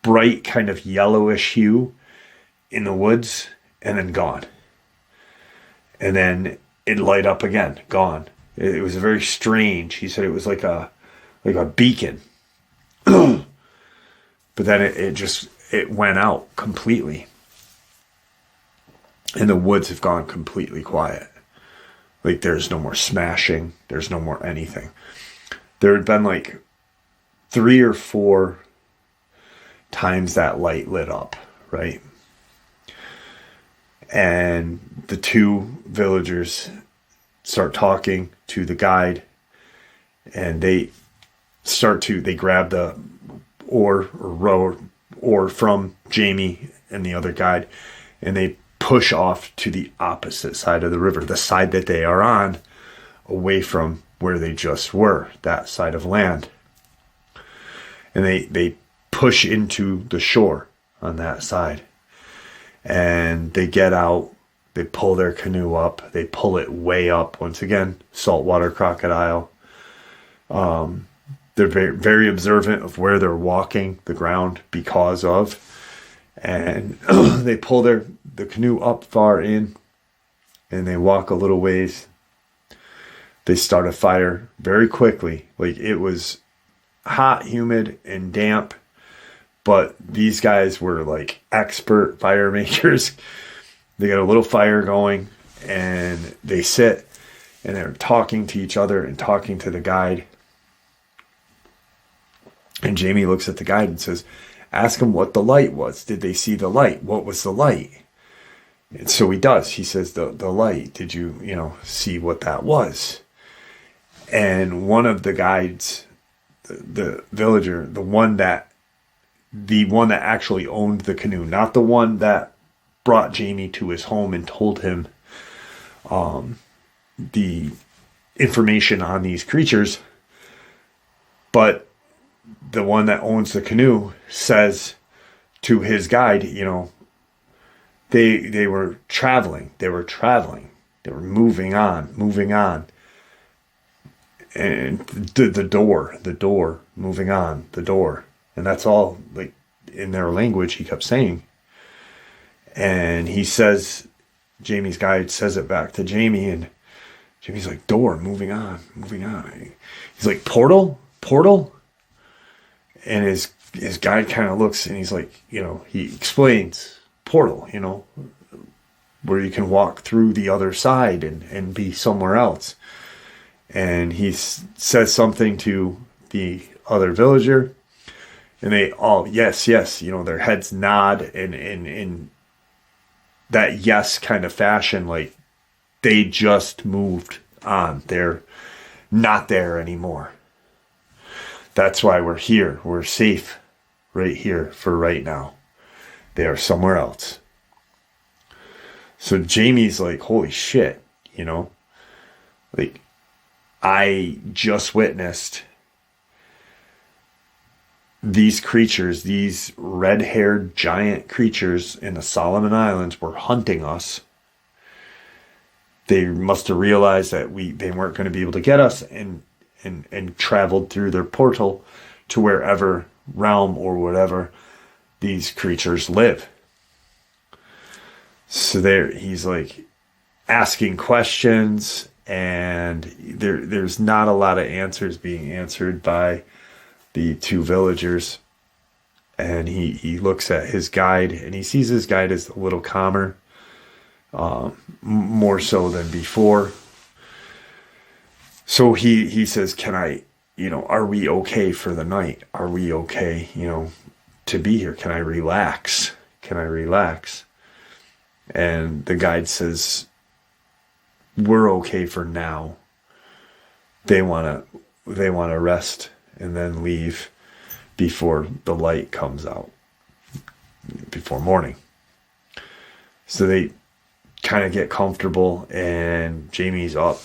Speaker 2: bright kind of yellowish hue in the woods, and then gone. And then it light up again, gone. It was very strange. He said it was like a beacon. But then it went out completely. And the woods have gone completely quiet. Like, there's no more smashing. There's no more anything. There had been like 3 or 4 times that light lit up, right? And the 2 villagers start talking to the guide, and they grab the oar from Jamie and the other guide, and they push off to the opposite side of the river, the side that they are on, away from where they just were, that side of land. And they push into the shore on that side. And they get out, they pull their canoe up, they pull it way up. Once again, saltwater crocodile. They're very, very observant of where they're walking, the ground, because of. And they pull the canoe up far in, and they walk a little ways. They start a fire very quickly. Like, it was hot, humid, and damp, but these guys were like expert fire makers. They got a little fire going, and they sit, and they're talking to each other and talking to the guide. And Jamie looks at the guide and says, ask him what the light was. Did they see the light? What was the light? And so he does. He says, the light. Did you see what that was? And one of the guides, the villager, the one that actually owned the canoe, not the one that brought Jamie to his home and told him the information on these creatures, but the one that owns the canoe says to his guide, they were traveling. They were moving on. And the door, moving on, the door. And that's all, like, in their language, he kept saying. And he says, Jamie's guide says it back to Jamie, and Jamie's like, door, moving on. He's like, portal? And his guide kind of looks, and he's like, he explains portal, where you can walk through the other side and be somewhere else. And he says something to the other villager, and they all, yes, their heads nod in that yes kind of fashion, like they just moved on. They're not there anymore. That's why we're here. We're safe right here for right now. They are somewhere else. So Jamie's like, holy shit, like, I just witnessed these creatures, these red-haired giant creatures in the Solomon Islands were hunting us. They must have realized that they weren't going to be able to get us, and traveled through their portal to wherever realm or whatever these creatures live. So he's like asking questions, and there's not a lot of answers being answered by the 2 villagers. And he looks at his guide, and he sees his guide as a little calmer, more so than before. So he says, can I, are we okay for the night? Are we okay, to be here? Can I relax? Can I relax? And the guide says, we're okay for now. They want to rest and then leave before the light comes out, before morning. So they kind of get comfortable, and Jamie's up,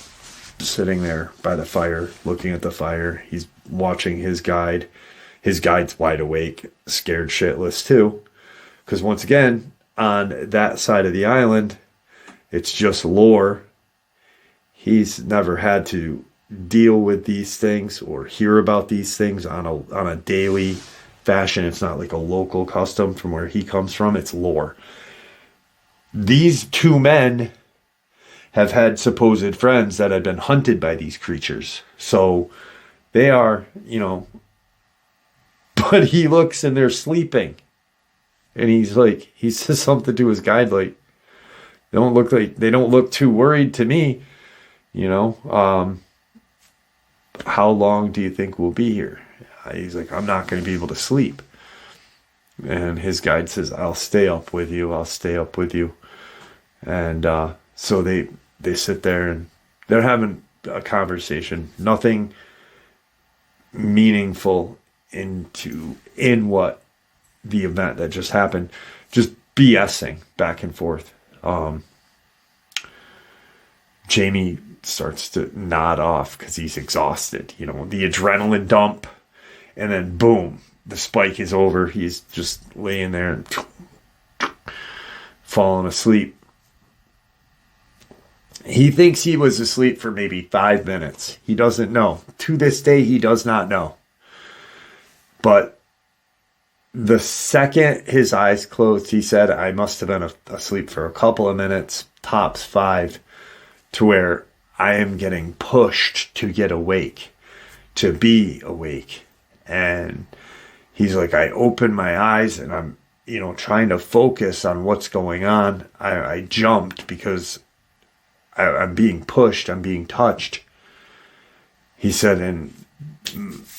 Speaker 2: sitting there by the fire, looking at the fire. He's watching his guide. His guide's wide awake, scared shitless too. Because once again, on that side of the island, it's just lore. He's never had to deal with these things or hear about these things on a daily fashion. It's not like a local custom from where he comes from. It's lore. These two men have had supposed friends that had been hunted by these creatures. So they are, but he looks and they're sleeping. And he says something to his guide like, they don't look too worried to me. How long do you think we'll be here? He's like, I'm not going to be able to sleep. And his guide says, I'll stay up with you. And so they sit there and they're having a conversation. Nothing meaningful in what the event that just happened. Just BSing back and forth. Jamie starts to nod off because he's exhausted. The adrenaline dump. And then boom, the spike is over. He's just laying there and falling asleep. He thinks he was asleep for maybe 5 minutes. He doesn't know. To this day, he does not know. But the second his eyes closed, he said, I must have been asleep for a couple of minutes, tops 5, to where I am getting pushed to get awake, to be awake. And he's like, I open my eyes and I'm, trying to focus on what's going on. I jumped because I'm being pushed. I'm being touched. He said, and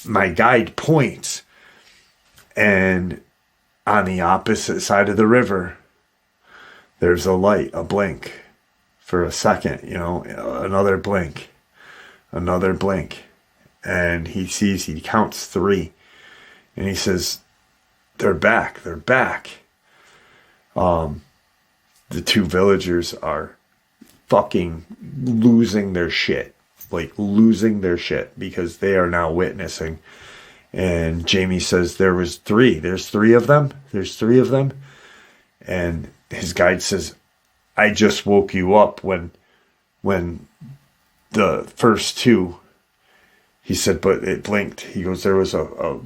Speaker 2: my guide points, and on the opposite side of the river, there's a light, a blink for a second, another blink. And he counts 3, and he says, they're back. The 2 villagers are fucking losing their shit, because they are now witnessing. And Jamie says, there's 3 of them. And his guide says, I just woke you up when the first 2, he said, but it blinked. He goes, there was a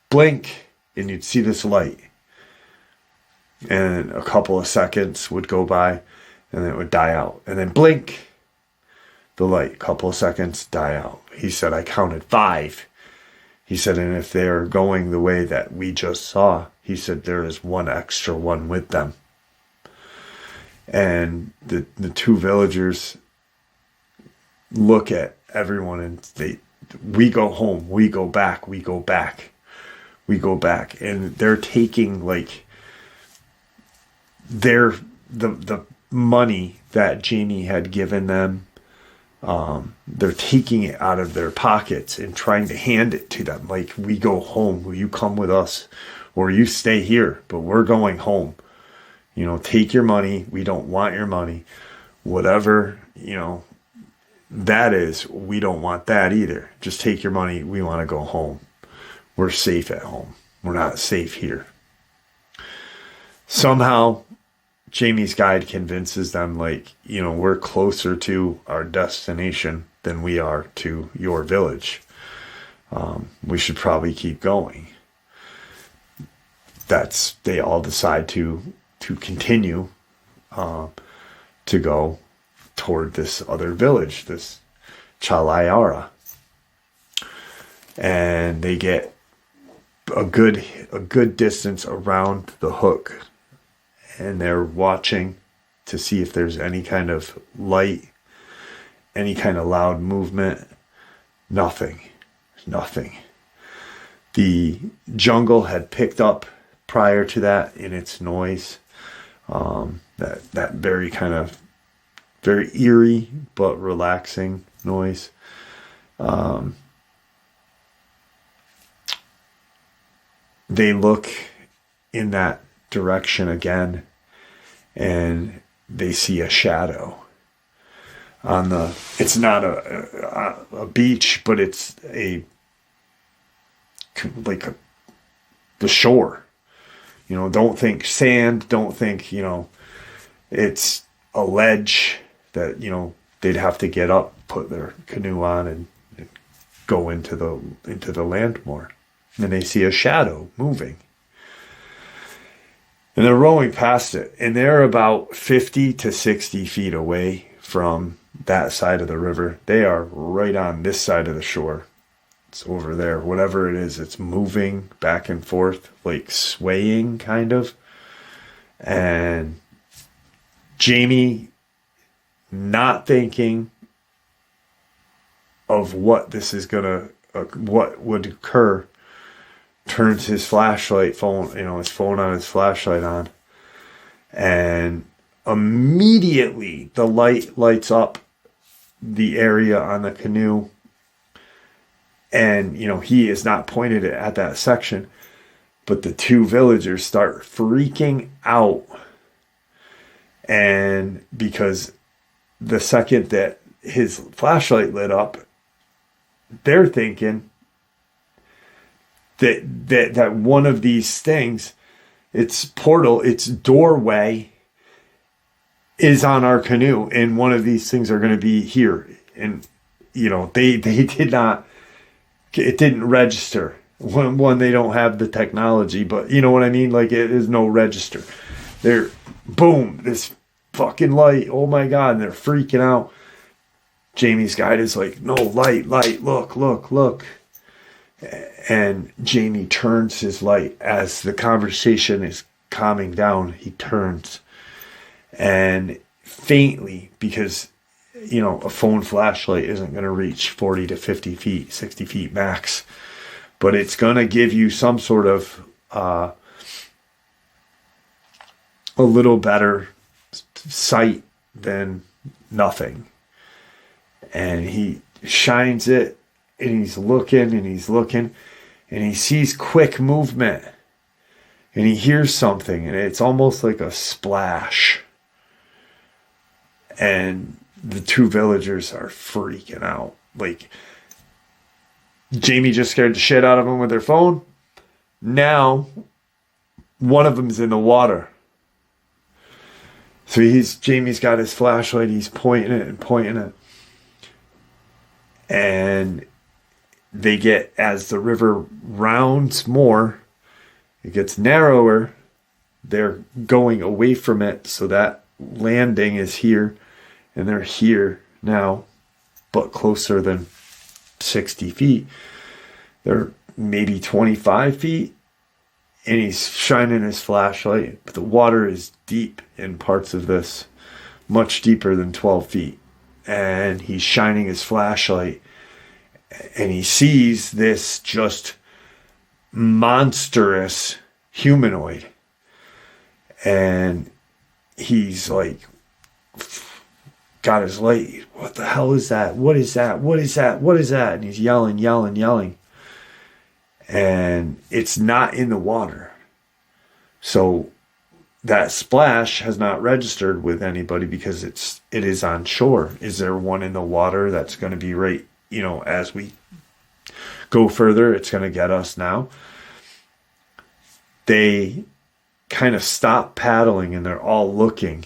Speaker 2: blink and you'd see this light. And a couple of seconds would go by and then it would die out. And then blink, the light, couple of seconds, die out. He said, I counted 5. He said, and if they're going the way that we just saw, he said, there is 1 extra one with them. And the 2 villagers look at everyone and we go home, we go back. And they're taking the money that Jamie had given them. They're taking it out of their pockets and trying to hand it to them. Like, we go home. Will you come with us? Or you stay here, but we're going home. Take your money. We don't want your money. Whatever, that is, we don't want that either. Just take your money. We want to go home. We're safe at home. We're not safe here. Somehow, Jamie's guide convinces them, we're closer to our destination than we are to your village. We should probably keep going. They all decide to continue to go toward this other village, this Chalayara. And they get a good distance around the hook, and they're watching to see if there's any kind of light, any kind of loud movement. Nothing. The jungle had picked up prior to that in its noise. That very kind of very eerie but relaxing noise. They look in that direction again, and they see a shadow on the, it's not a beach, but it's the shore. You know, don't think sand, don't think, you know, it's a ledge that, you know, they'd have to get up, put their canoe on, and go into the land more. And they see a shadow moving. And they're rowing past it. And they're about 50 to 60 feet away from that side of the river. They are right on this side of the shore. It's over there. Whatever it is, it's moving back and forth, like swaying kind of. And Jamie, not thinking of what this is what would occur, turns his flashlight phone, you know, his phone on his flashlight on, and immediately the light lights up the area on the canoe. And, you know, he is not pointed it at that section, but the two villagers start freaking out. And because the second that his flashlight lit up, they're thinking that one of these things, its portal, its doorway is on our canoe, and one of these things are going to be here. And, you know, they did not, it didn't register. One, they don't have the technology, but you know what I mean? Like, it is no register. They're, boom, this fucking light, oh my God, and they're freaking out. Jamie's guide is like, no, light, look. And Jamie turns his light as the conversation is calming down. He turns, and faintly, because, you know, a phone flashlight isn't going to reach 40 to 50 feet, 60 feet max, but it's going to give you some sort of a little better sight than nothing. And he shines it, and he's looking, and he sees quick movement, and he hears something, and it's almost like a splash. And the two villagers are freaking out. Like, Jamie just scared the shit out of them with their phone. Now, one of them's in the water. So Jamie's got his flashlight, he's pointing it. And they get, as the river rounds more, it gets narrower, they're going away from it, so that landing is here, and they're here now, but closer than 60 feet. They're maybe 25 feet, and he's shining his flashlight, but the water is deep in parts of this, much deeper than 12 feet. And he's shining his flashlight, and he sees this just monstrous humanoid. And he's like, got his light. What the hell is that? What is that? What is that? What is that? And he's yelling. And it's not in the water. So that splash has not registered with anybody because it is on shore. Is there one in the water that's going to be right, you know, as we go further, it's going to get us now. They kind of stop paddling, and they're all looking.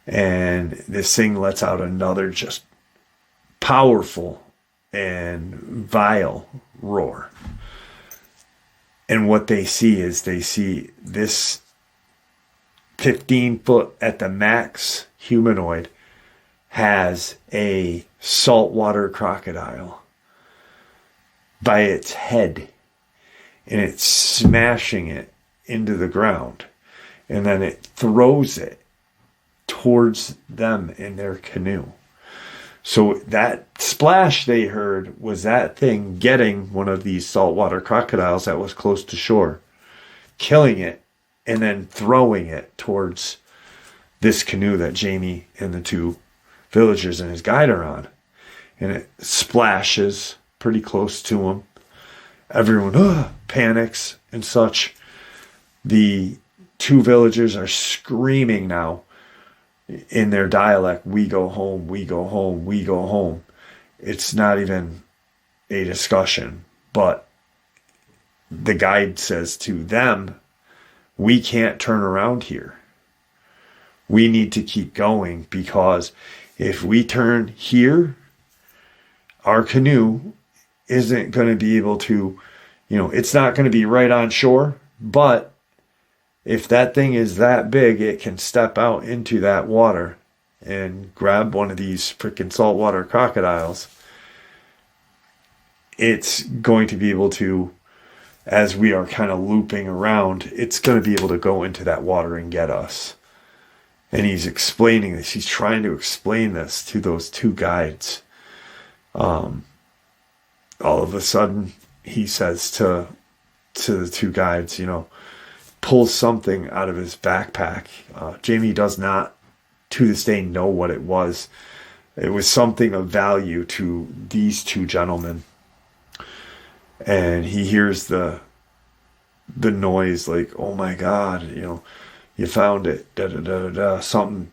Speaker 2: And this thing lets out another just powerful and vile roar. And what they see is this 15 foot at the max humanoid has a saltwater crocodile by its head, and it's smashing it into the ground, and then it throws it towards them in their canoe. So that splash they heard was that thing getting one of these saltwater crocodiles that was close to shore, killing it, and then throwing it towards this canoe that Jamie and the two villagers and his guide are on. And it splashes pretty close to him. Everyone panics and such. The two villagers are screaming now in their dialect, "We go home, we go home, we go home." It's not even a discussion, but the guide says to them, "We can't turn around here. We need to keep going, because if we turn here, our canoe isn't going to be able to, it's not going to be right on shore, but if that thing is that big, it can step out into that water and grab one of these freaking saltwater crocodiles. It's going to be able to, as we are kind of looping around, it's going to be able to go into that water and get us." And he's explaining this. He's trying to explain this to those two guides. All of a sudden, he says to the two guides, pull something out of his backpack. Jamie does not, to this day, know what it was. It was something of value to these two gentlemen. And he hears the noise, like, "Oh my God, you found it, da da da da da," something.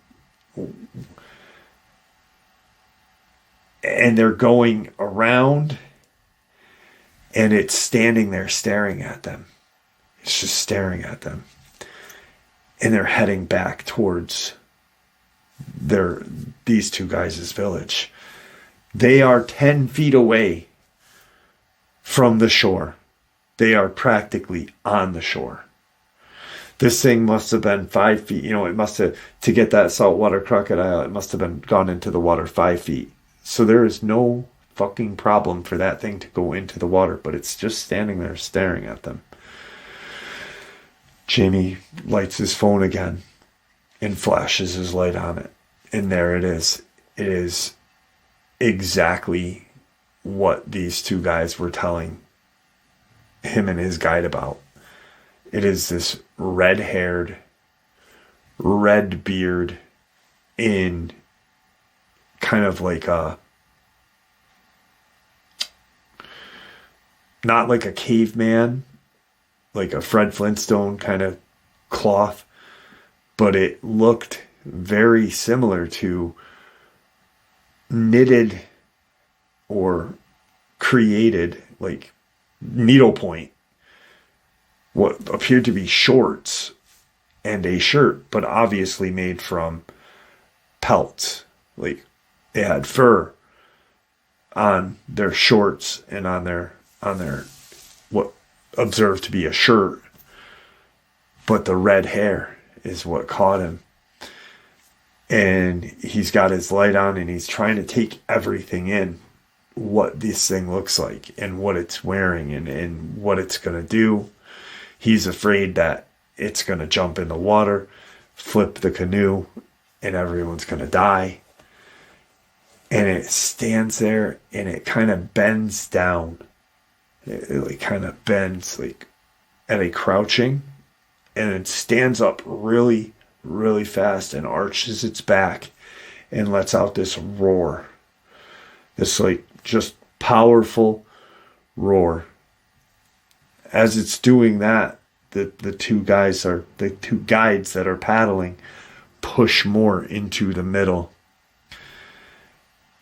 Speaker 2: And they're going around, and it's standing there staring at them. It's just staring at them. And they're heading back towards these two guys' village. They are 10 feet away from the shore. They are practically on the shore. This thing must have been 5 feet. It must have, to get that saltwater crocodile, it must have been gone into the water 5 feet. So there is no fucking problem for that thing to go into the water, but it's just standing there staring at them. Jamie lights his phone again and flashes his light on it. And there it is. It is exactly what these two guys were telling him and his guide about. It is this red-haired, red beard in kind of like not like a caveman, like a Fred Flintstone kind of cloth, but it looked very similar to knitted or created, like needlepoint, what appeared to be shorts and a shirt, but obviously made from pelts. Like, they had fur on their shorts and on their what observed to be a shirt, but the red hair is what caught him. And he's got his light on, and he's trying to take everything in, what this thing looks like and what it's wearing and what it's going to do. He's afraid that it's going to jump in the water, flip the canoe, and everyone's going to die. And it stands there, and it kind of bends down. It like kind of bends like at a crouching, and it stands up really, really fast and arches its back and lets out this roar. This like just powerful roar. As it's doing that, the two guides that are paddling push more into the middle.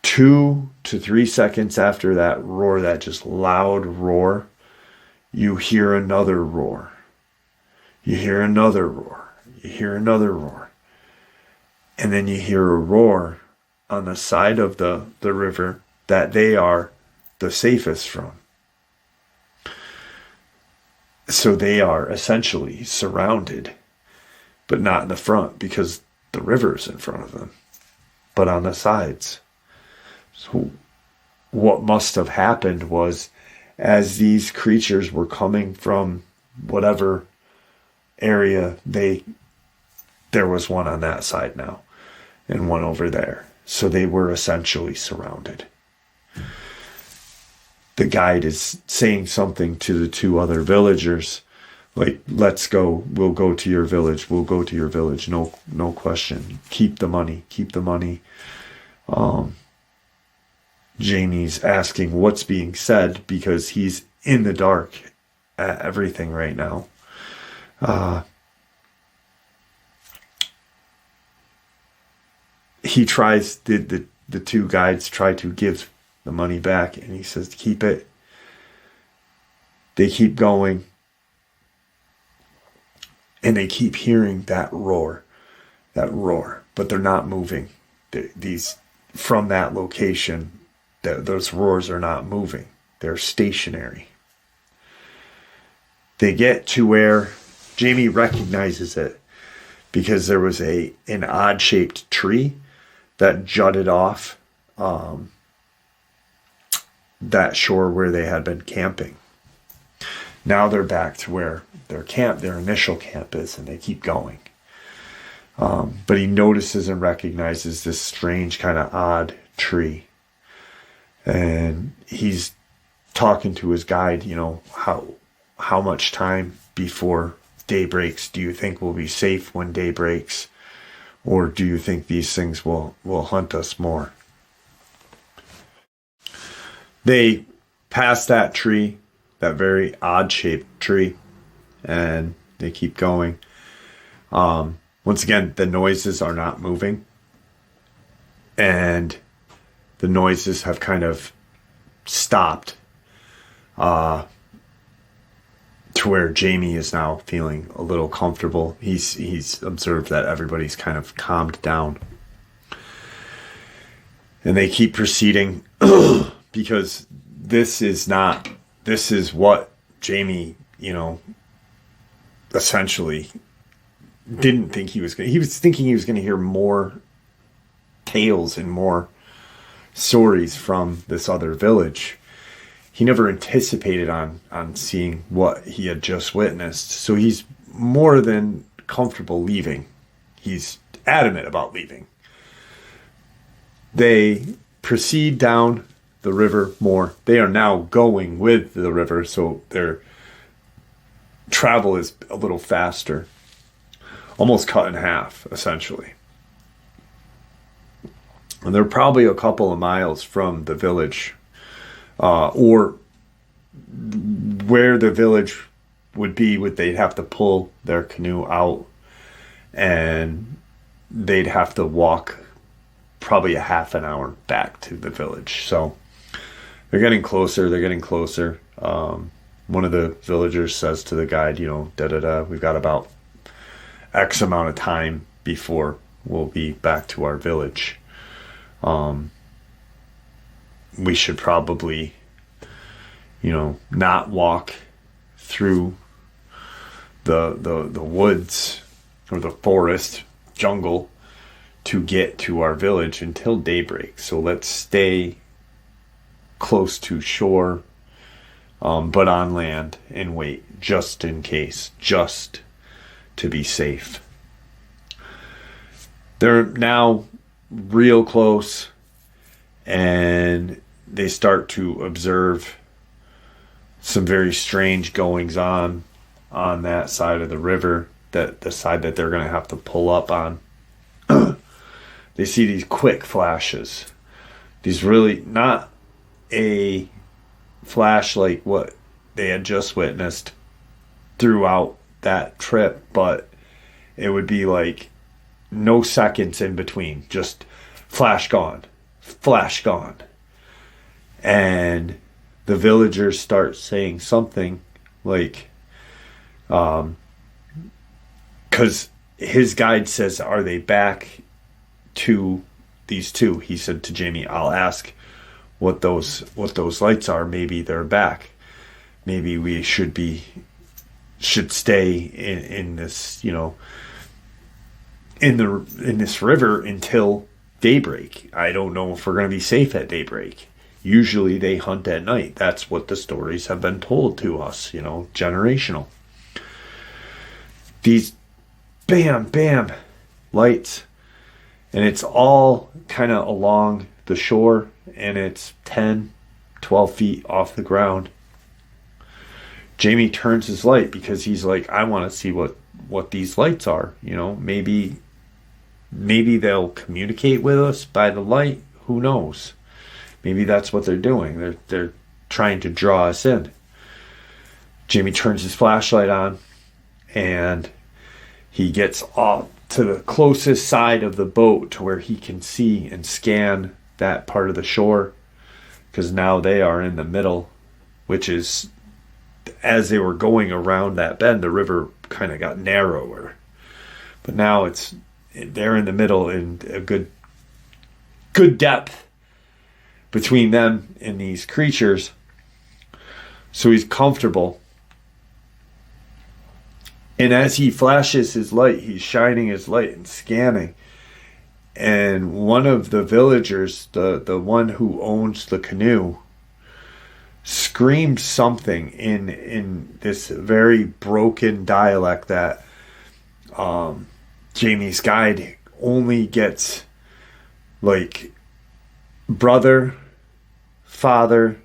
Speaker 2: 2 to 3 seconds after that roar, that just loud roar, you hear another roar. You hear another roar. You hear another roar. And then you hear a roar on the side of the river that they are the safest from. So they are essentially surrounded, but not in the front because the river is in front of them, but on the sides. So what must have happened was, as these creatures were coming from whatever area, there was one on that side now and one over there. So they were essentially surrounded. The guide is saying something to the two other villagers, Like, let's go. We'll go to your village. We'll go to your village. No question. Keep the money. Keep the money. Jamie's asking what's being said because he's in the dark at everything right now. He tries, the two guides try to give the money back, and he says, keep it. They keep going. And they keep hearing that roar, but they're not moving. These, from that location, those roars are not moving. They're stationary. They get to where Jamie recognizes it because there was an odd-shaped tree that jutted off that shore where they had been camping. Now they're back to where their initial camp is, and they keep going. But he notices and recognizes this strange kind of odd tree. And he's talking to his guide, how much time before day breaks do you think we'll be safe when day breaks? Or do you think these things will hunt us more? They pass that tree, that very odd-shaped tree, and they keep going. Once again, the noises are not moving. And the noises have kind of stopped to where Jamie is now feeling a little comfortable. He's observed that everybody's kind of calmed down. And they keep proceeding because this is what Jamie, essentially didn't think he was going to. He was thinking he was going to hear more tales and more stories from this other village. He never anticipated on seeing what he had just witnessed. So he's more than comfortable leaving. He's adamant about leaving. They proceed down the river more. They are now going with the river, so their travel is a little faster. Almost cut in half, essentially. And they're probably a couple of miles from the village, or where the village would be. They'd have to pull their canoe out, and they'd have to walk probably a half an hour back to the village. So they're getting closer. One of the villagers says to the guide, we've got about X amount of time before we'll be back to our village. We should probably, not walk through the woods or the forest, jungle, to get to our village until daybreak. So let's stay close to shore, but on land, and wait just in case, just to be safe. They're now real close, and they start to observe some very strange goings on that side of the river, that the side that they're going to have to pull up on. They see these quick flashes. These really, not a flash like what they had just witnessed throughout that trip, but it would be like no seconds in between, just flash gone. And the villagers start saying something like, because his guide says, are they back to these two? He said to Jamie, I'll ask what those lights are. Maybe they're back. Maybe we should stay in this, in this river until daybreak. I don't know if we're going to be safe at daybreak. Usually they hunt at night. That's what the stories have been told to us, generational. These bam lights, and it's all kind of along the shore, and it's 10, 12 feet off the ground. Jamie turns his light because he's like, I want to see what these lights are. Maybe they'll communicate with us by the light. Who knows? Maybe that's what they're doing. They're trying to draw us in. Jamie turns his flashlight on, and he gets off to the closest side of the boat to where he can see and scan that part of the shore, because now they are in the middle, which is, as they were going around that bend, the river kind of got narrower. But now they're in the middle in a good depth between them and these creatures. So he's comfortable. And as he flashes his light, he's shining his light and scanning. And one of the villagers, the one who owns the canoe, screams something in this very broken dialect that Jamie's guide only gets, like, brother, father,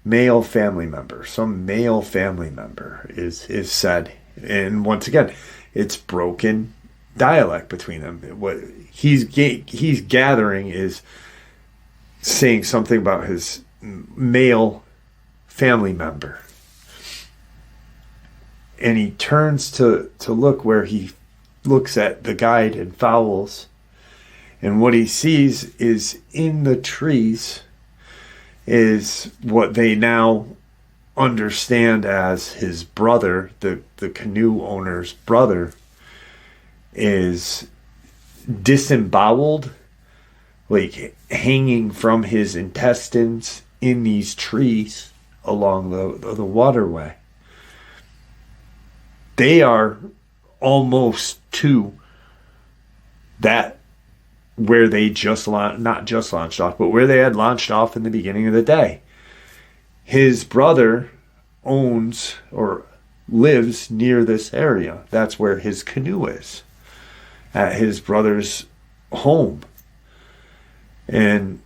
Speaker 2: male family member. Some male family member is said. And once again, it's broken dialect between them. What he's gathering is saying something about his male family member. And he turns to look where he looks at the guide and fowls. And what he sees is in the trees is what they now understand as his brother, the canoe owner's brother, is disemboweled, like hanging from his intestines in these trees along the waterway. They are almost to that where they not just launched off, but where they had launched off in the beginning of the day. His brother owns or lives near this area. That's where his canoe is, at his brother's home. And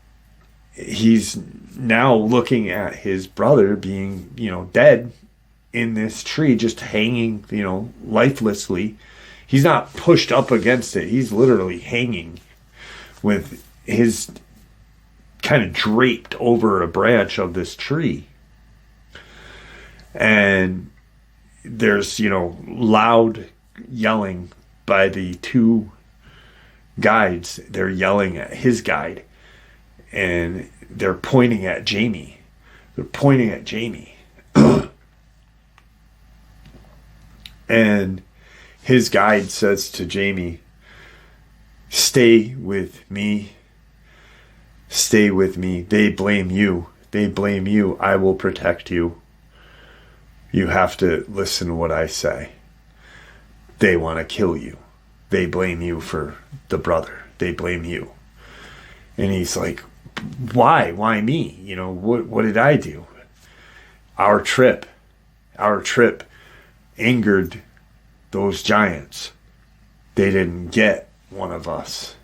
Speaker 2: he's now looking at his brother being, dead in this tree, just hanging, lifelessly. He's not pushed up against it. He's literally hanging with his kind of draped over a branch of this tree. And there's, loud yelling by the two guides. They're yelling at his guide, and they're pointing at Jamie. And his guide says to Jamie, stay with me. Stay with me. They blame you. I will protect you. You have to listen to what I say. They want to kill you. They blame you for the brother. They blame you. And he's like, why? Why me? What did I do? Our trip angered those giants. They didn't get one of us.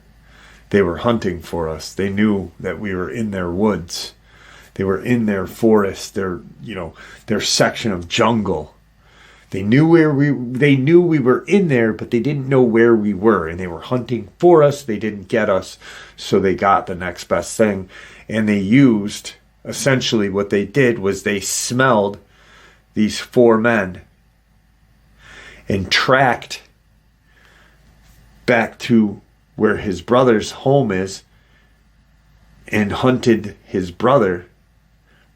Speaker 2: They were hunting for us. They knew that we were in their woods. They were in their forest, their section of jungle. They knew we were in there, but they didn't know where we were, and they were hunting for us. They didn't get us, so they got the next best thing. And they used, essentially what they did was they smelled these four men and tracked back to where his brother's home is and hunted his brother,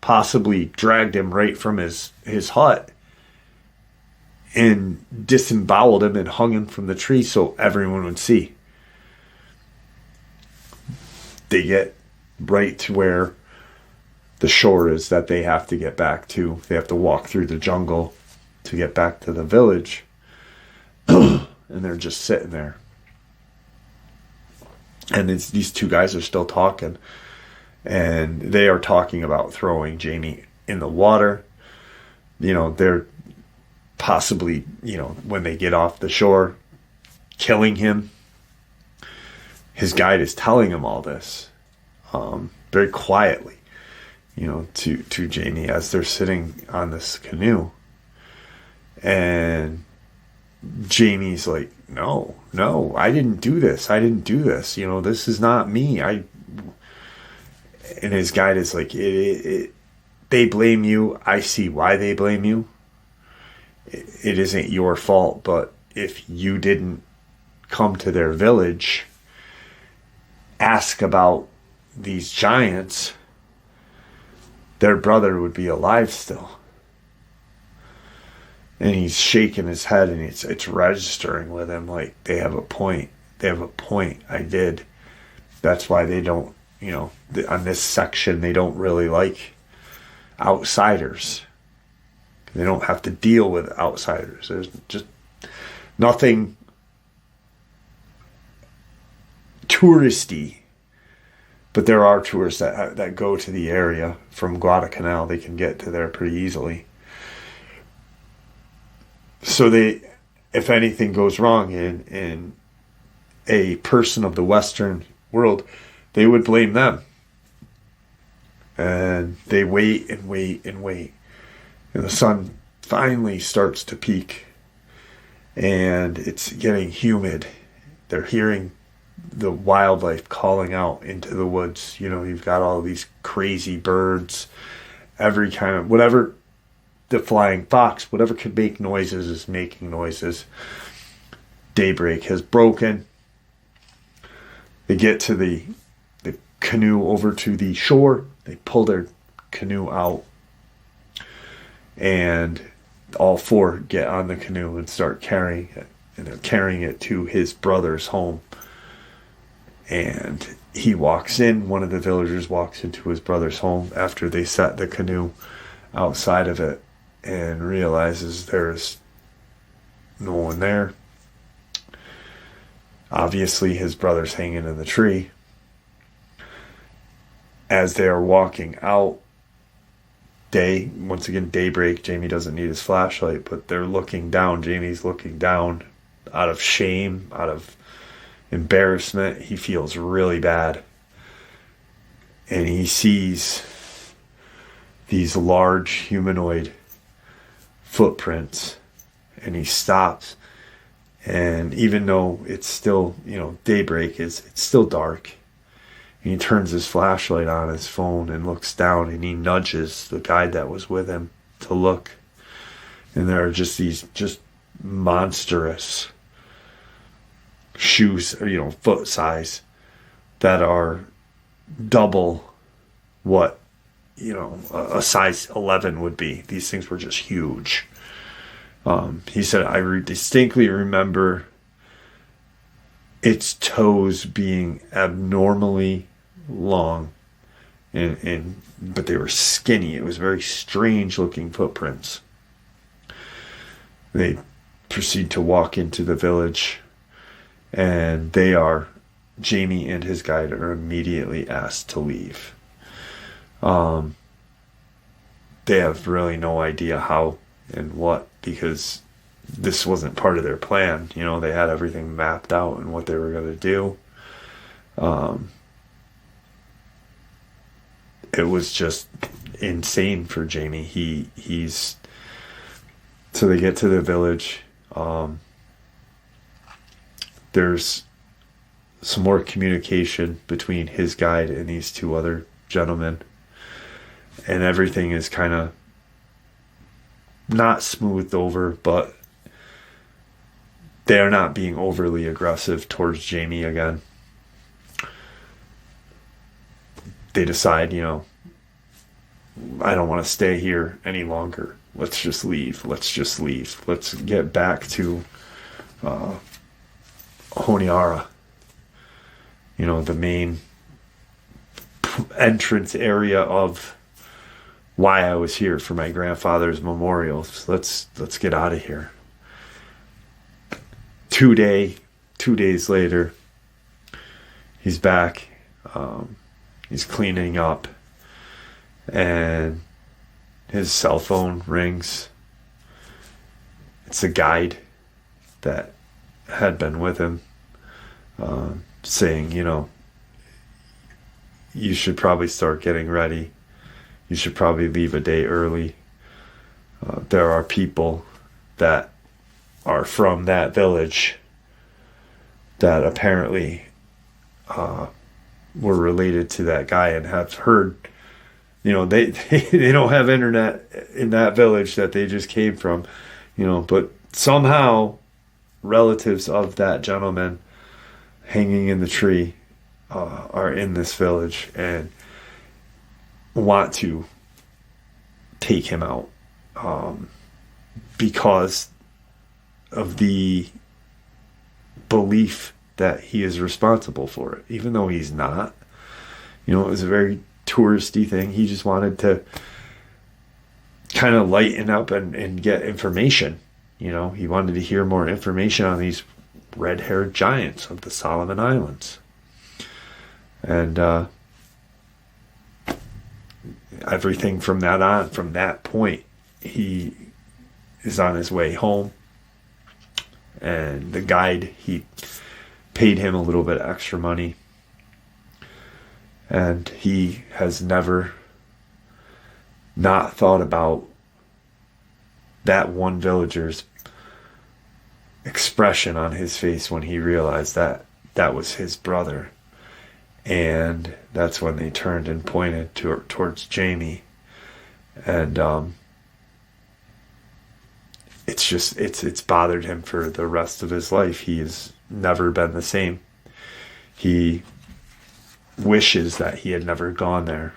Speaker 2: possibly dragged him right from his hut and disemboweled him and hung him from the tree so everyone would see. They get right to where the shore is that they have to get back to. They have to walk through the jungle to get back to the village. And they're just sitting there. And these two guys are still talking. And they are talking about throwing Jamie in the water. They're possibly, when they get off the shore, killing him. His guide is telling him all this very quietly, to Jamie as they're sitting on this canoe. And Jamie's like, no, I didn't do this. You know, this is not me. And his guide is like, they blame you. I see why they blame you. It isn't your fault, but if you didn't come to their village, ask about these giants, their brother would be alive still. And he's shaking his head, and it's registering with him like, they have a point. I did. That's why they don't, you know, on this section, they don't really like outsiders. They don't have to deal with outsiders. There's just nothing touristy. But there are tourists that go to the area from Guadalcanal. They can get to there pretty easily. So if anything goes wrong in a person of the Western world, they would blame them. And they wait and wait and wait. And the sun finally starts to peak. And it's getting humid. They're hearing the wildlife calling out into the woods. You know, you've got all these crazy birds, every kind of, whatever, the flying fox, whatever could make noises is making noises. Daybreak has broken. They get to the canoe over to the shore. They pull their canoe out. And all four get on the canoe and start carrying it. And they're carrying it to his brother's home. And he walks in. One of the villagers walks into his brother's home after they set the canoe outside of it and realizes there's no one there. Obviously, his brother's hanging in the tree. As they are walking out, once again, daybreak. Jamie doesn't need his flashlight, but they're looking down. Jamie's looking down out of shame, out of embarrassment. He feels really bad. And he sees these large humanoid footprints. And he stops. And even though it's still, you know, daybreak, it's still dark. And he turns his flashlight on his phone and looks down, and he nudges the guide that was with him to look. And there are just these monstrous shoes, you know, foot size, that are double what, you know, a size 11 would be. These things were just huge. He said, I distinctly remember its toes being abnormally long, but they were skinny. It was very strange looking footprints. They proceed to walk into the village, and Jamie and his guide are immediately asked to leave. They have really no idea how and what, because this wasn't part of their plan. You know, they had everything mapped out and what they were going to do. It was just insane for Jamie. So they get to the village. There's some more communication between his guide and these two other gentlemen. And everything is kind of not smoothed over, but they're not being overly aggressive towards Jamie again. They decide, you know, I don't want to stay here any longer. Let's just leave. Let's get back to Honiara. You know, the main entrance area of why I was here, for my grandfather's memorial. So let's get out of here. 2 days later, he's back. He's cleaning up, and his cell phone rings. It's a guide that had been with him, saying, you know, you should probably start getting ready. You should probably leave a day early. There are people that are from that village that apparently were related to that guy and have heard, they don't have internet in that village that they just came from, but somehow relatives of that gentleman hanging in the tree are in this village and want to take him out because of the belief that he is responsible for it, even though he's not. It was a very touristy thing. He just wanted to kind of lighten up and get information. He wanted to hear more information on these red-haired giants of the Solomon Islands. And everything from that point, he is on his way home. And the guide, he paid him a little bit extra money. And he has never not thought about that one villager's expression on his face when he realized that that was his brother. And that's when they turned and pointed towards Jamie. And it's bothered him for the rest of his life. He has never been the same. He wishes that he had never gone there,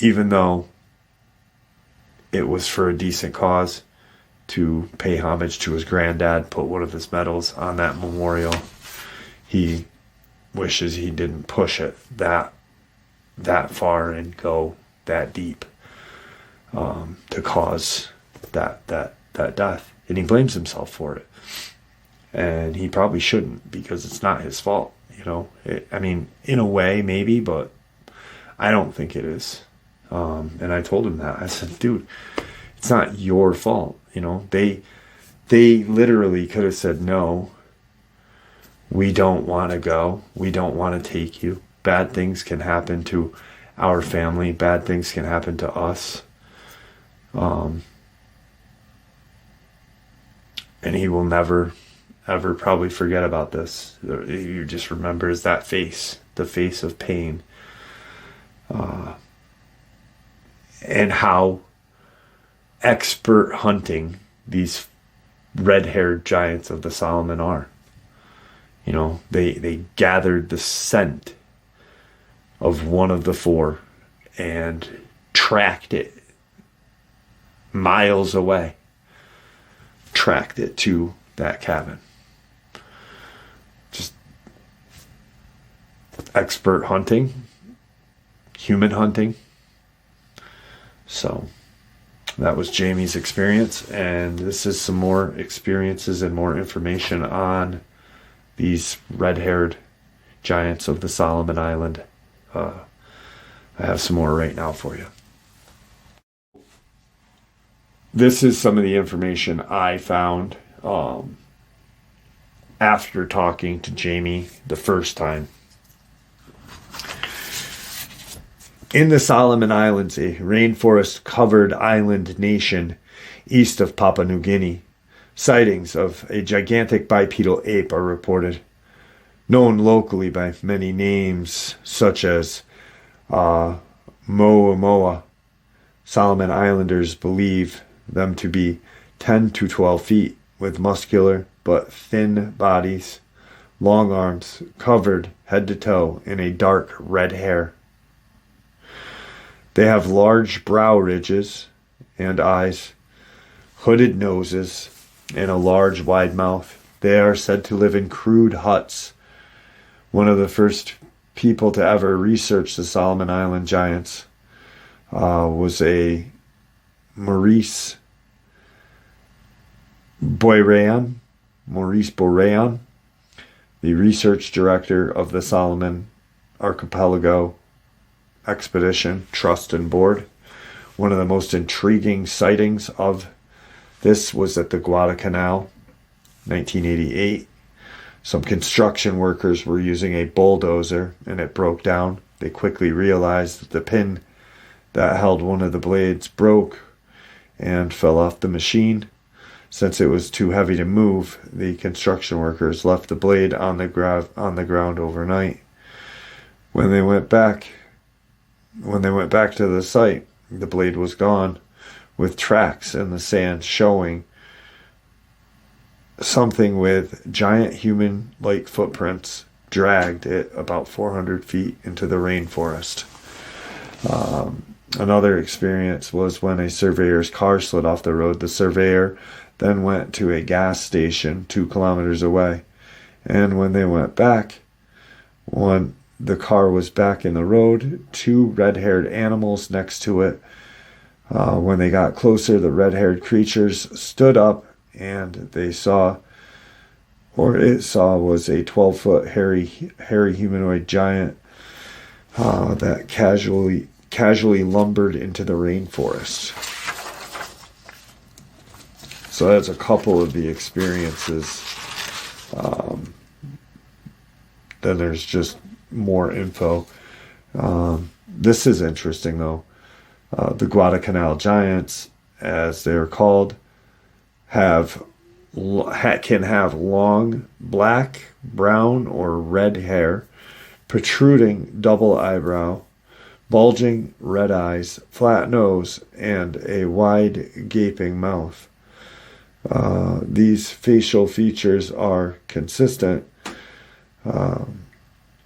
Speaker 2: even though it was for a decent cause, to pay homage to his granddad, put one of his medals on that memorial. He wishes he didn't push it that far and go that deep to cause that death, and he blames himself for it. And he probably shouldn't, because it's not his fault. In a way, maybe, but I don't think it is. And I told him that. I said, dude, it's not your fault. They literally could have said, no, we don't want to go. We don't want to take you. Bad things can happen to our family. Bad things can happen to us. And he will never, ever probably forget about this. He just remembers that face, the face of pain. And how expert hunting these red-haired giants of the Solomon are. They gathered the scent of one of the four and tracked it miles away. Tracked it to that cabin. Just expert hunting, human hunting. So that was Jamie's experience, and this is some more experiences and more information on these red-haired giants of the Solomon Island. I have some more right now for you. This is some of the information I found after talking to Jamie the first time. In the Solomon Islands, a rainforest-covered island nation east of Papua New Guinea, sightings of a gigantic bipedal ape are reported, known locally by many names such as Moa Moa. Solomon Islanders believe them to be 10 to 12 feet, with muscular but thin bodies, long arms, covered head to toe in a dark red hair. They have large brow ridges and eyes, hooded noses, and a large wide mouth. They are said to live in crude huts. One of the first people to ever research the Solomon Island giants was a Maurice Bourayan, the research director of the Solomon Archipelago Expedition Trust and Board. One of the most intriguing sightings of this was at the Guadalcanal, 1988. Some construction workers were using a bulldozer and it broke down. They quickly realized that the pin that held one of the blades broke, and fell off the machine. Since it was too heavy to move, the construction workers left the blade on the ground overnight. When they went back to the site, the blade was gone, with tracks in the sand showing something with giant human-like footprints dragged it about 400 feet into the rainforest. Another experience was when a surveyor's car slid off the road. The surveyor then went to a gas station 2 kilometers away. And when they went back, when the car was back in the road, 2 red-haired animals next to it. When they got closer, the red-haired creatures stood up, and it saw was a 12-foot hairy humanoid giant that casually lumbered into the rainforest. So that's a couple of the experiences. Then there's just more info. This is interesting, though. The Guadalcanal giants, as they're called, can have long black, brown, or red hair, protruding double eyebrow, bulging red eyes, flat nose, and a wide gaping mouth. These facial features are consistent.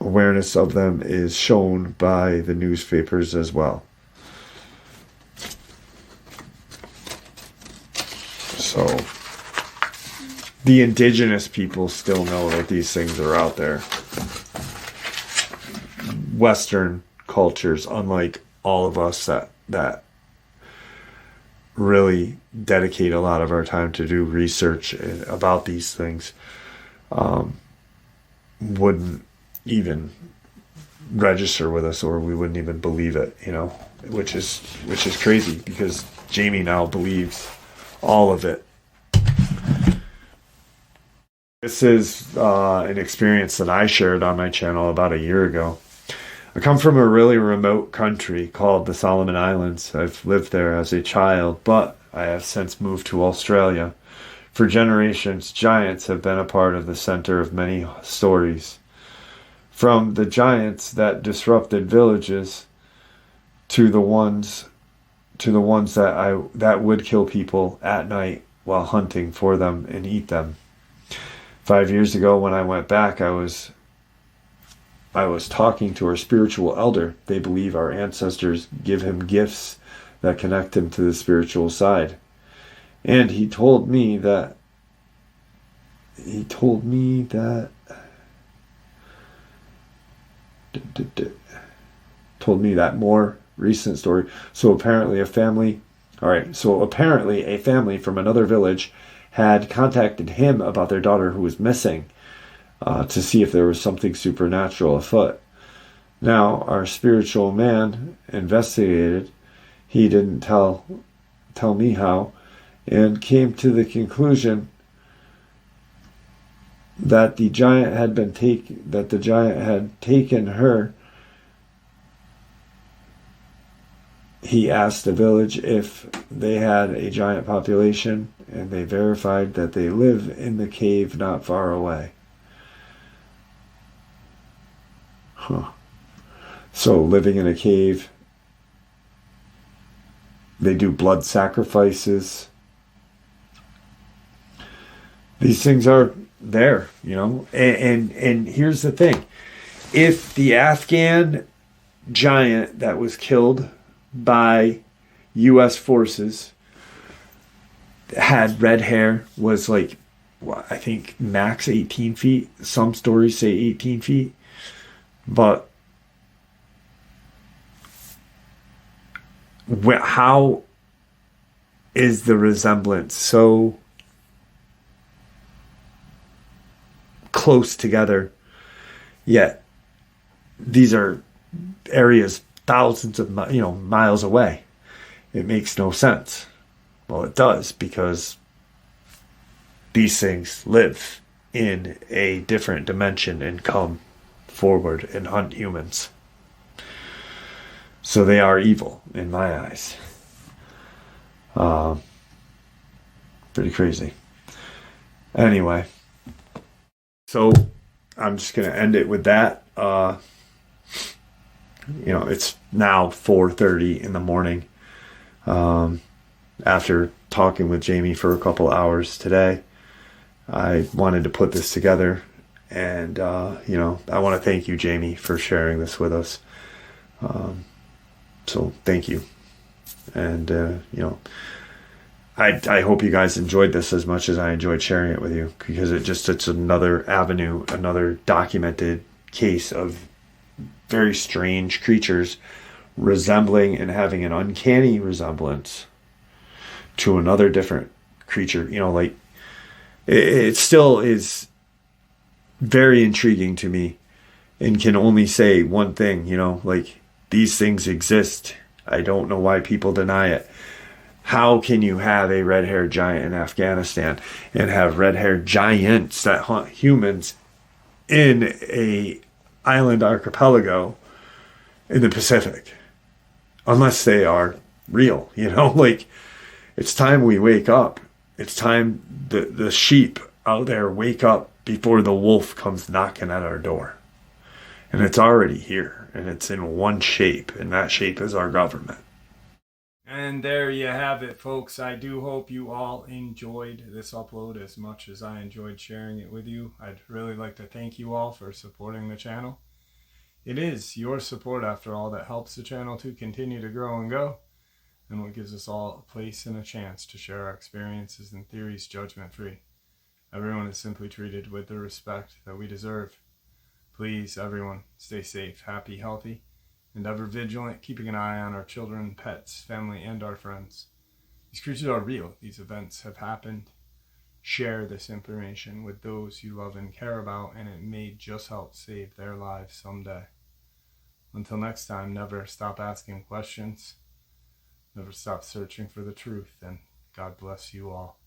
Speaker 2: Awareness of them is shown by the newspapers as well. So, the indigenous people still know that these things are out there. Western cultures, unlike all of us that really dedicate a lot of our time to do research about these things, wouldn't even register with us, or we wouldn't even believe it, which is crazy, because Jamie now believes all of it. This is an experience that I shared on my channel about a year ago. I come from a really remote country called the Solomon Islands. I've lived there as a child, but I have since moved to Australia. For generations, giants have been a part of the center of many stories. From the giants that disrupted villages to the ones that would kill people at night while hunting for them and eat them. 5 years ago, when I went back, I was talking to our spiritual elder. They believe our ancestors give him gifts that connect him to the spiritual side. And he told me that more recent story. So apparently a family from another village had contacted him about their daughter who was missing, to see if there was something supernatural afoot. Now, our spiritual man investigated. He didn't tell me how, and came to the conclusion that the giant had taken her. He asked the village if they had a giant population, and they verified that they live in the cave not far away. So, living in a cave, they do blood sacrifices. These things are there, and here's the thing. If the Afghan giant that was killed by U.S. forces had red hair, was I think max 18 feet. Some stories say 18 feet. But how is the resemblance so close together, yet these are areas thousands of miles away? It makes no sense. Well, it does, because these things live in a different dimension and come forward and hunt humans. So they are evil in my eyes. Pretty crazy. Anyway, so I'm just going to end it with that. It's now 4:30 in the morning. After talking with Jamie for a couple hours today, I wanted to put this together. And, I want to thank you, Jamie, for sharing this with us. So thank you. And, I hope you guys enjoyed this as much as I enjoyed sharing it with you, because it's another avenue, another documented case of very strange creatures resembling and having an uncanny resemblance to another different creature. It still is very intriguing to me, and can only say one thing, these things exist. I don't know why people deny it. How can you have a red-haired giant in Afghanistan and have red-haired giants that hunt humans in a island archipelago in the Pacific? Unless they are real, it's time we wake up. It's time the sheep out there wake up before the wolf comes knocking at our door. And it's already here, and it's in one shape, and that shape is our government.
Speaker 1: And there you have it, folks. I do hope you all enjoyed this upload as much as I enjoyed sharing it with you. I'd really like to thank you all for supporting the channel. It is your support, after all, that helps the channel to continue to grow and go, and what gives us all a place and a chance to share our experiences and theories judgment-free. Everyone is simply treated with the respect that we deserve. Please, everyone, stay safe, happy, healthy, and ever vigilant, keeping an eye on our children, pets, family, and our friends. These creatures are real. These events have happened. Share this information with those you love and care about, and it may just help save their lives someday. Until next time, never stop asking questions. Never stop searching for the truth, and God bless you all.